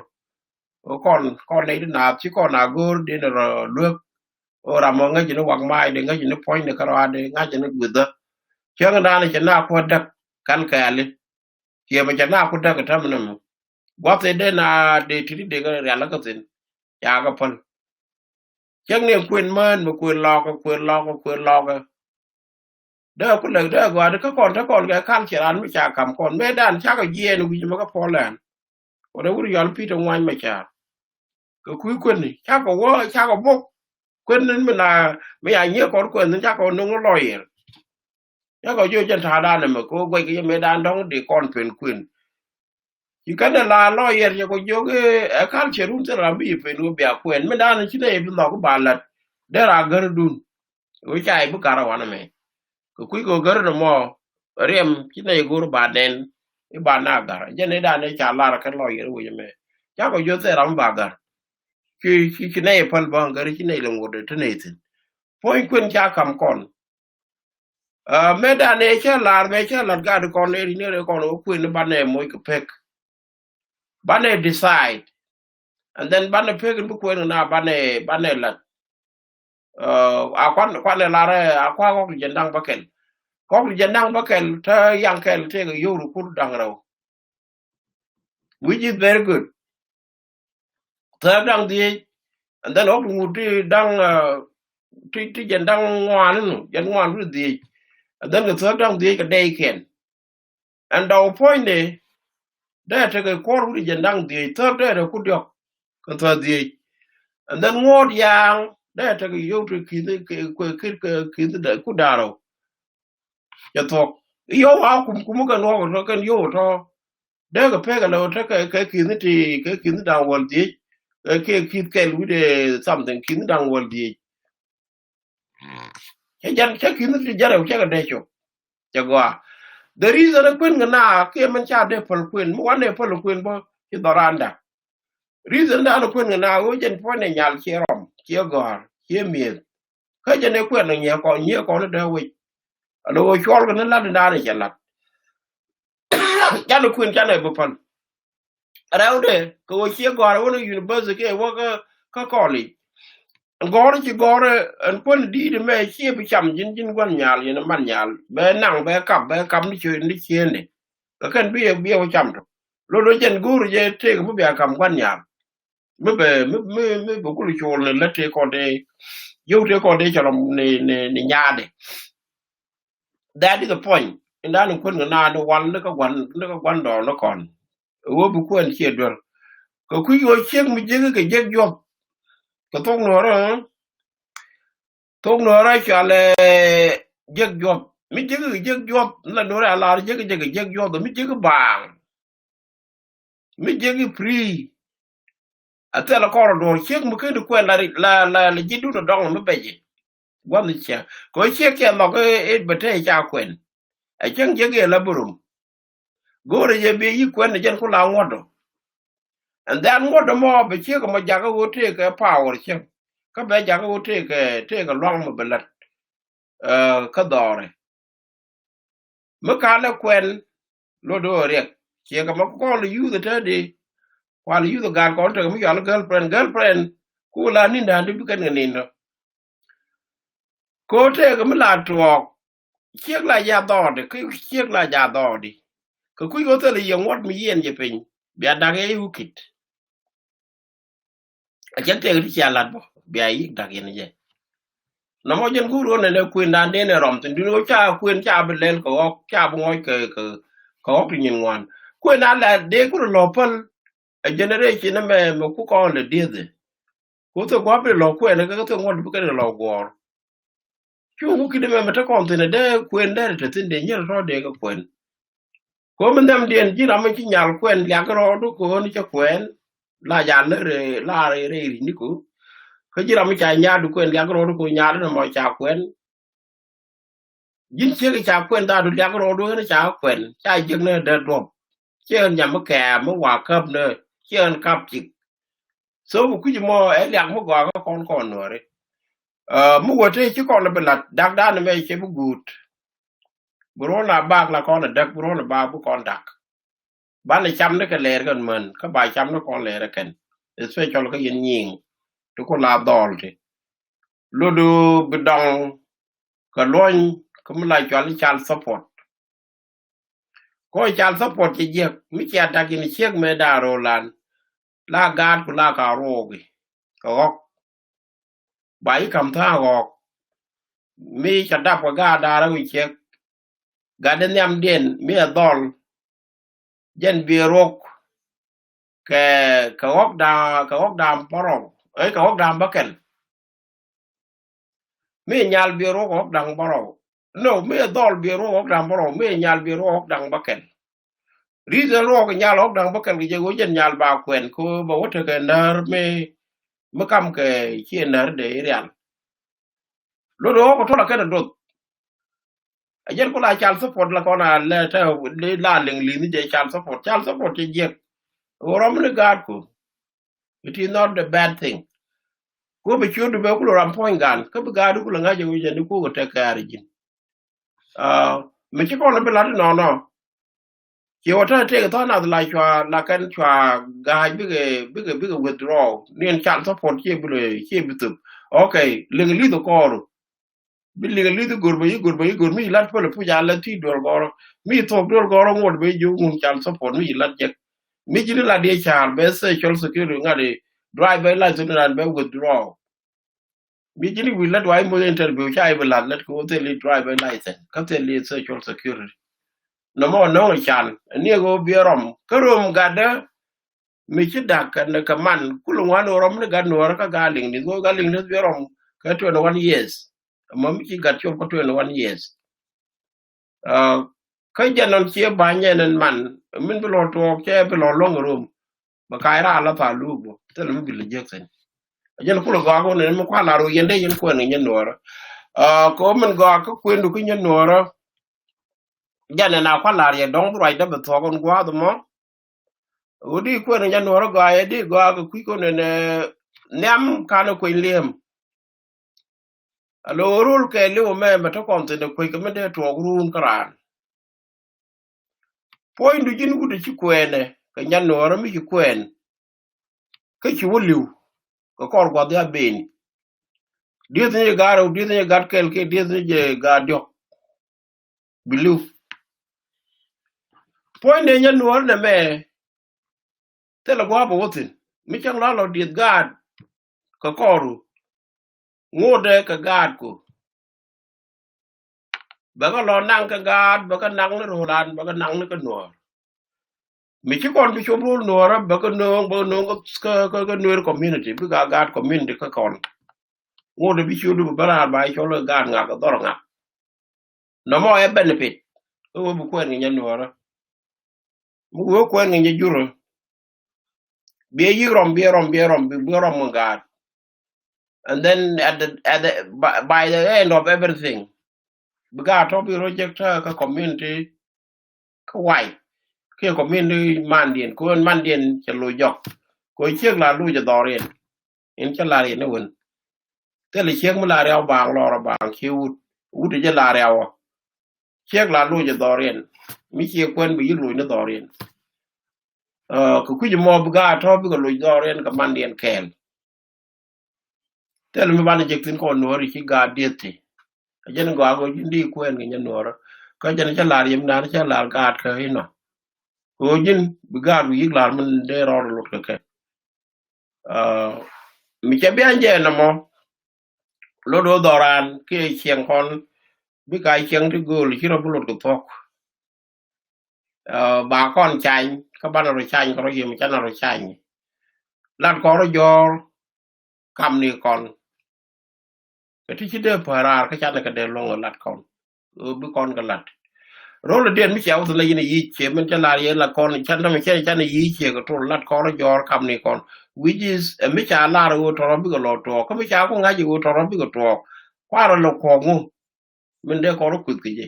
con này na chi con na gor de ro lu o ra mo nga ji no wak mai de nga ji no point ne karo de nga ji no gudda che nga dan che na ko dak kan ka ale che ba che na ko dak ta mun wa de na de ti de ga ya la ka tin ya ga pon chẳng niệm quyền mơn mà quyền lo cái đó có lời đó gọi các con cái khăn chỉ ăn mới chả cầm con mấy đàn chắc cái gì nó cũng có phò làn còn đâu có giờ pi trong ngoài mà chả cái quý quyền này chắc có bốc quyền nên mình là mấy anh nhớ con quyền nên chắc còn nó lòi chắc có vô chân thà đàn này mà cô quay cái mấy đàn đó để con quyền chỉ cần là lawyer cho cô vô cái khăn chỉ run sẽ làm bị phải nuôi bèo quyền mấy đàn chỉ này bên đó có bà lật để là gỡ đun với chạy bức cả rồi này cái quý cô gỡ được mò rem chỉ này cô bà đen cái bà nào cả cho nên đàn này trả là cái lawyer rồi mẹ chắc có vô sẽ làm bà cả cái này phân bằng cái này là một cái này thì point quyền cha cầm con mấy đàn này chắc là cả con này con nó quyền nó ban này mỗi cái pek bane decide and then bane pegen bu ko na bane lat a quan la re a kwa ko jendang bakel ko jendang bakel ta yang kel te yo ru kur dang raw which is very good ta dang di and then ok ngudi dang ti jendang ngwan no jen ngwan ru di and then the third dang di ka day ken and our point de da ta ko ru jendang di third de ku dio ka third di and then ngod yang da ta yo tu ki da ku daro ya thok yo ha kum ka no kan yo to de ga pe ga lo ta ka ki ni da wal di ke lu de something ki ni da wal di ke jan ke ki ni jare ke ga de cho ja go the reason kun na ke man cha de pol kun mo wane pol kun bo ki doranda reason da no kun na o jen po ne nyal che rom che gor che mi ka jen ne kun ne ko ne da we alo chol ga na la da ne cha la ja no kun cha ne bo pon raude ko che gor wo university ke wo ka college gore ci gore en pon di de me ci bi cham jin gwan nyal yin man nyal be nang be kam ni ci ni ci ne ka kan bi o cham to lo jen guru je te ko bi kam gwan nyal me bu ku ci wol le te ko de yo te ko de chalam ni nyaade that is the point in that kun na no wan le ka gwan do no kon wo bu ku en ci dor ko ku yo ci mu je ga je job ko to no ra chale jeg job mi jeg job la no ra la jeg job mi jeg bang mi jeg free ate la corridor chek mu ke ko la jidu no dong no beje wan che ko chek ke lo ke e bete cha kwen a chen jeg la burum gore je be yi kwen je ko la ngodo and then ngodo mo be che ko mo jaga wo te ke power che ka be jaga wo te ke long mo belat ka dore me ka la kwen lo do re che ka mo ko lu yu the tadi while you the guy contact me your girlfriend ku la ni ndan bi kan ni no ko te ga mi la tuok chiek la ya do de ku chiek la ya do di ko ku go te le yeng wat mi yen je pin bi ada ge yu kit a chen te ri cha lat bo bi ai da ge ni je no mo jen ku ro ne le ku ndan de ne rom tin du no cha ku cha be len ko cha bo ngoy ke ko pi nyin wan ku na la de ku lo pal a generation me mo ku ko le de ko to gwa be lo ku ne ga to ngod bu ke lo gor chu ku ki de me ta kon tin de ku en de te tin de nyer ro de ga kwen ko men dem dien ji ra me chi nyal kwen ya ga ro du ko ni cha kwen la ya le la re ni ku ko ji ra me cha nya du kwen ya ga ro du ko nya de mo cha kwen jin che ga cha kwen da du ya ga ro du ne cha kwen cha ji ne de do chen nya me ka me wa kap ne chen kap chi so ku ji mo e ya mo gwa ko kon no re mu wo te chi kon be la dak da ne me che bu gut bro la bag la kon dak bro la ba bu kon dak ban le cham ne ka ler gan man ka ba cham ne kon ler ken especially ka yin yin to ko la dol te lo do bidong ka loin ka mu la chal chal support ko chal support ti je mi cha ta ki ni chek me da ro lan la gad ku la ka ro gi ko ba yi kam tha go mi cha da ko ga da ra wi chek ga den yam den mi dol jen bi rok ke ka wok da poro e ka wok da baken mi nyal bi rok wok da poro no mi dol bi rok wok da poro mi nyal bi rok wok da baken reason rok nyal wok da baken ge go jen nyal ba kwen ko ba wote ke nar me kam ke chi nar de real lo do ko to la ke do ajen ko la chal support la ko na le ta la ling li ni je chal support je je orom le gad ko it is not the bad thing ko be chudu be ko ram point gan ko be gadu ko nga je wije ni ko te kare jin me chi ko na be la no che wata te ko na la chwa la kan chwa ga bi ge withdraw ni en chal support che bi tu okay li to kor bi li to gor mi lat pole pu ja la ti dol goro mi to dol goro ngod be ju mun chal support mi lat je mi jini la de char be social security ngade driver license ran be withdraw mi jini wi lat wai mo interview chai be lat ko te li driver license ka te li social security no mo no chan ni go bierom karum gada mi ci dakkan ka man kulun wani rom ne gad nuwar ka galing ni go galing ne bierom ka 21 years mo mi ci gat ko 21 years ka janon ci ba nyenen man min bi lo to ke bi lo long rum ba kai ra la ta lu bo te lu bi le jeksen jen kulo go go ne mo kwa la ro yende yen ko ne nyen nuwar ko min go ka kwendu ku nyen nuwar jana na kwa la ye dong right da be to gon gwa do mo udi ko ne nyen nuwar go ye di go ga ku ko ne nem kana ko liem alo rul ke li o me ma to kon te ko ke me de to run karan point du jin gudu ci kwene ka nyen nuwar mi ci kwen ka ci wuliu ka kor go da ben di te garo di te gat kel ke di te je ga dio bilu point ne nyen nuwar ne me te la go ba wotin mi chang la lo diet gad ka koru ngode ka gad ko ba ga lo nang ka gad ba ka nang ne rolan ba ka nang ne ka nuor mi chi kon bi chom ro nuor ba ka no ka nuor community bi ga gad community ka kon ngode bi chu du ba ra ba cho lo gad nga ka dor nga no mo e benefit o bu ko ni nyen nuor mu wo ko ni juro bi yi rom gad. And then by the end of everything, because to be reject ka community ka white, ka community mandien, ko mandien chalo jok, ko chiek la lu jadorien, in chalari ne won. Tele chiek mu la rew bang loro bang chiut, uti je la rew. Chiek la lu jadorien, mi chiek kwen bi lu ne dorien. Ko kuji mo buga to bi ko lu dorien ka mandien kel. Tele mi bana jektin ko nori ki ga dieti. Jen go ago ndi kwen ngi nyanoro ka jen cha lar yim na cha lar gat ka ino ko jin bi gar wi lar mun de ro lo ka ke mi cha bian je na mo lo do doran ke chieng kon bi ka chieng ti go li ro bulo ko tok ba kon chan ka ban ro chan ko yim cha na ro chan lan ko ro jor kam ni kon ke ti chi de parar ka cha na ka de lo lat kon bi kon ka lat role den mi chaw la yene yi che men chala ye la kon chan na me che chan yi che ko to lat ko jor kam ni kon which is mi cha la ro to ro bi ko lo to ko mi cha ko nga ji to ro bi ko to kwa ro lo ko ngu men de ko ro ku ki je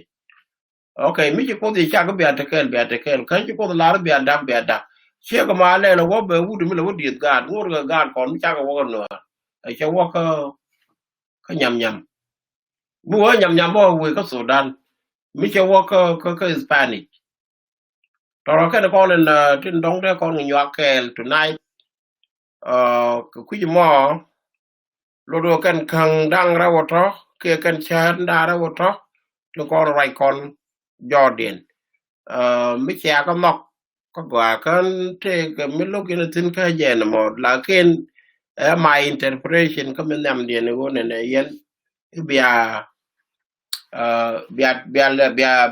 okay mi ko di cha ko bi atakel kan ji ko la ro bi ada che ko ma le lo wo be wu mi lo wo di ga ngo ga kon mi cha ko wo no ai cha wo ka nyam bu wo nyam bo we ko Sudan mi cha wo ko Spanish toro ke ko len tin dong de ko ngi kel tonight ku ji mo lo do kan kan dang ra woto ke kan chan da ra woto to ko rai kon Jordan mi cha ko mok ko gwa kan te ke mi lo ke tin ka je na mo la ken my interpretation ko men nam de ne wona ne yen bia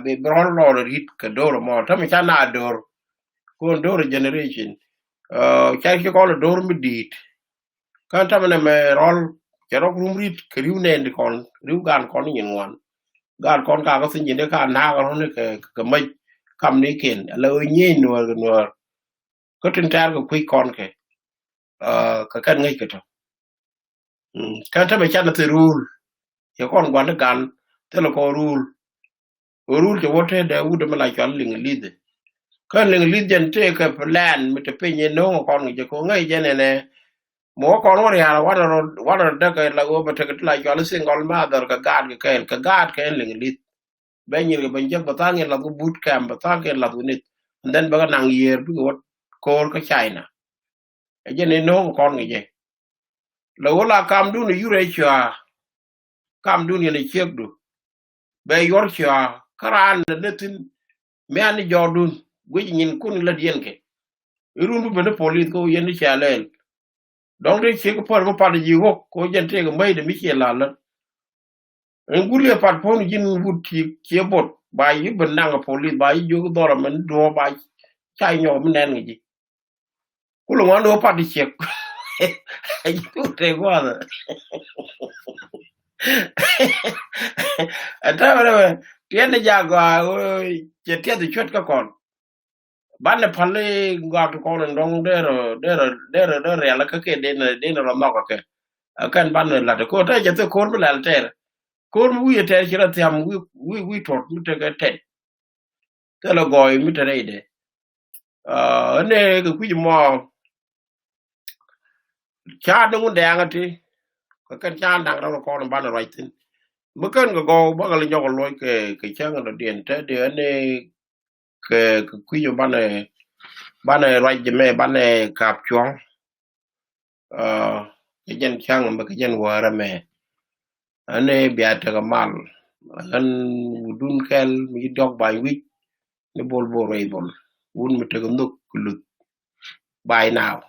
bi bron lo rit ka do mo to mi cha na do ko do generation cha ki ko do mi dit kan ta me rol ke ro rum rit ke riu ne ndi kon riu gan kon ni ngwan gan kon ka ko sin de ka na ko ne ke mai kam ni ken le ni no ko tin tar ko ku kon ke ka kan ngai ke to kan ta me cha na te rul ke kon gwan gan te lo ko rul ke wote de u de la chal ling lide kan ling lide jen te ka plan mi te pe ni no kon ngi ko ngai je ne mo kon wori hala wara daga la go bata la jwala single mother ka gad ke ling lit ben yir ben jab batang la go boot camp batang la go nit and then baga nang year bi go kor ka China e je ne no kon ngi je la wala kam du ni yure cha kam du ni chek du be yor cha karan ne tin me ani jordun gwi nyin kun la dien ke irun bu ne police ko yen cha len donc de che ko par ko par ji ko ko jente ko mai de mi che la la en gulle par pon jin wuti che bot ba yi ben na police ba yi jo do ra men do ba chai nyo men nen ngi ku lo ngano par di che ai tu te guarda ata wala tiene ja go che tie de chot ka kon ban ne palle ga to kon ndong de la ka ke de no no ka ke kan ban la de ko ta je to kon la ter kon wu ye ter chira tiam wi tot mi te ga te te la go mi te re de ne ga ku mo cha de ngun de ngati ka kan cha ndang ro ko ban ro tin bu kan go ba ga le nyo lo ke cha ga de te de ne ke ku yo ban ro je me ban kap chuang cái dân chang mà cái dân hòa me ane biya ta mal an dun kel mi dog bay wi ne bol bo rey bol won mi te nduk lut bay now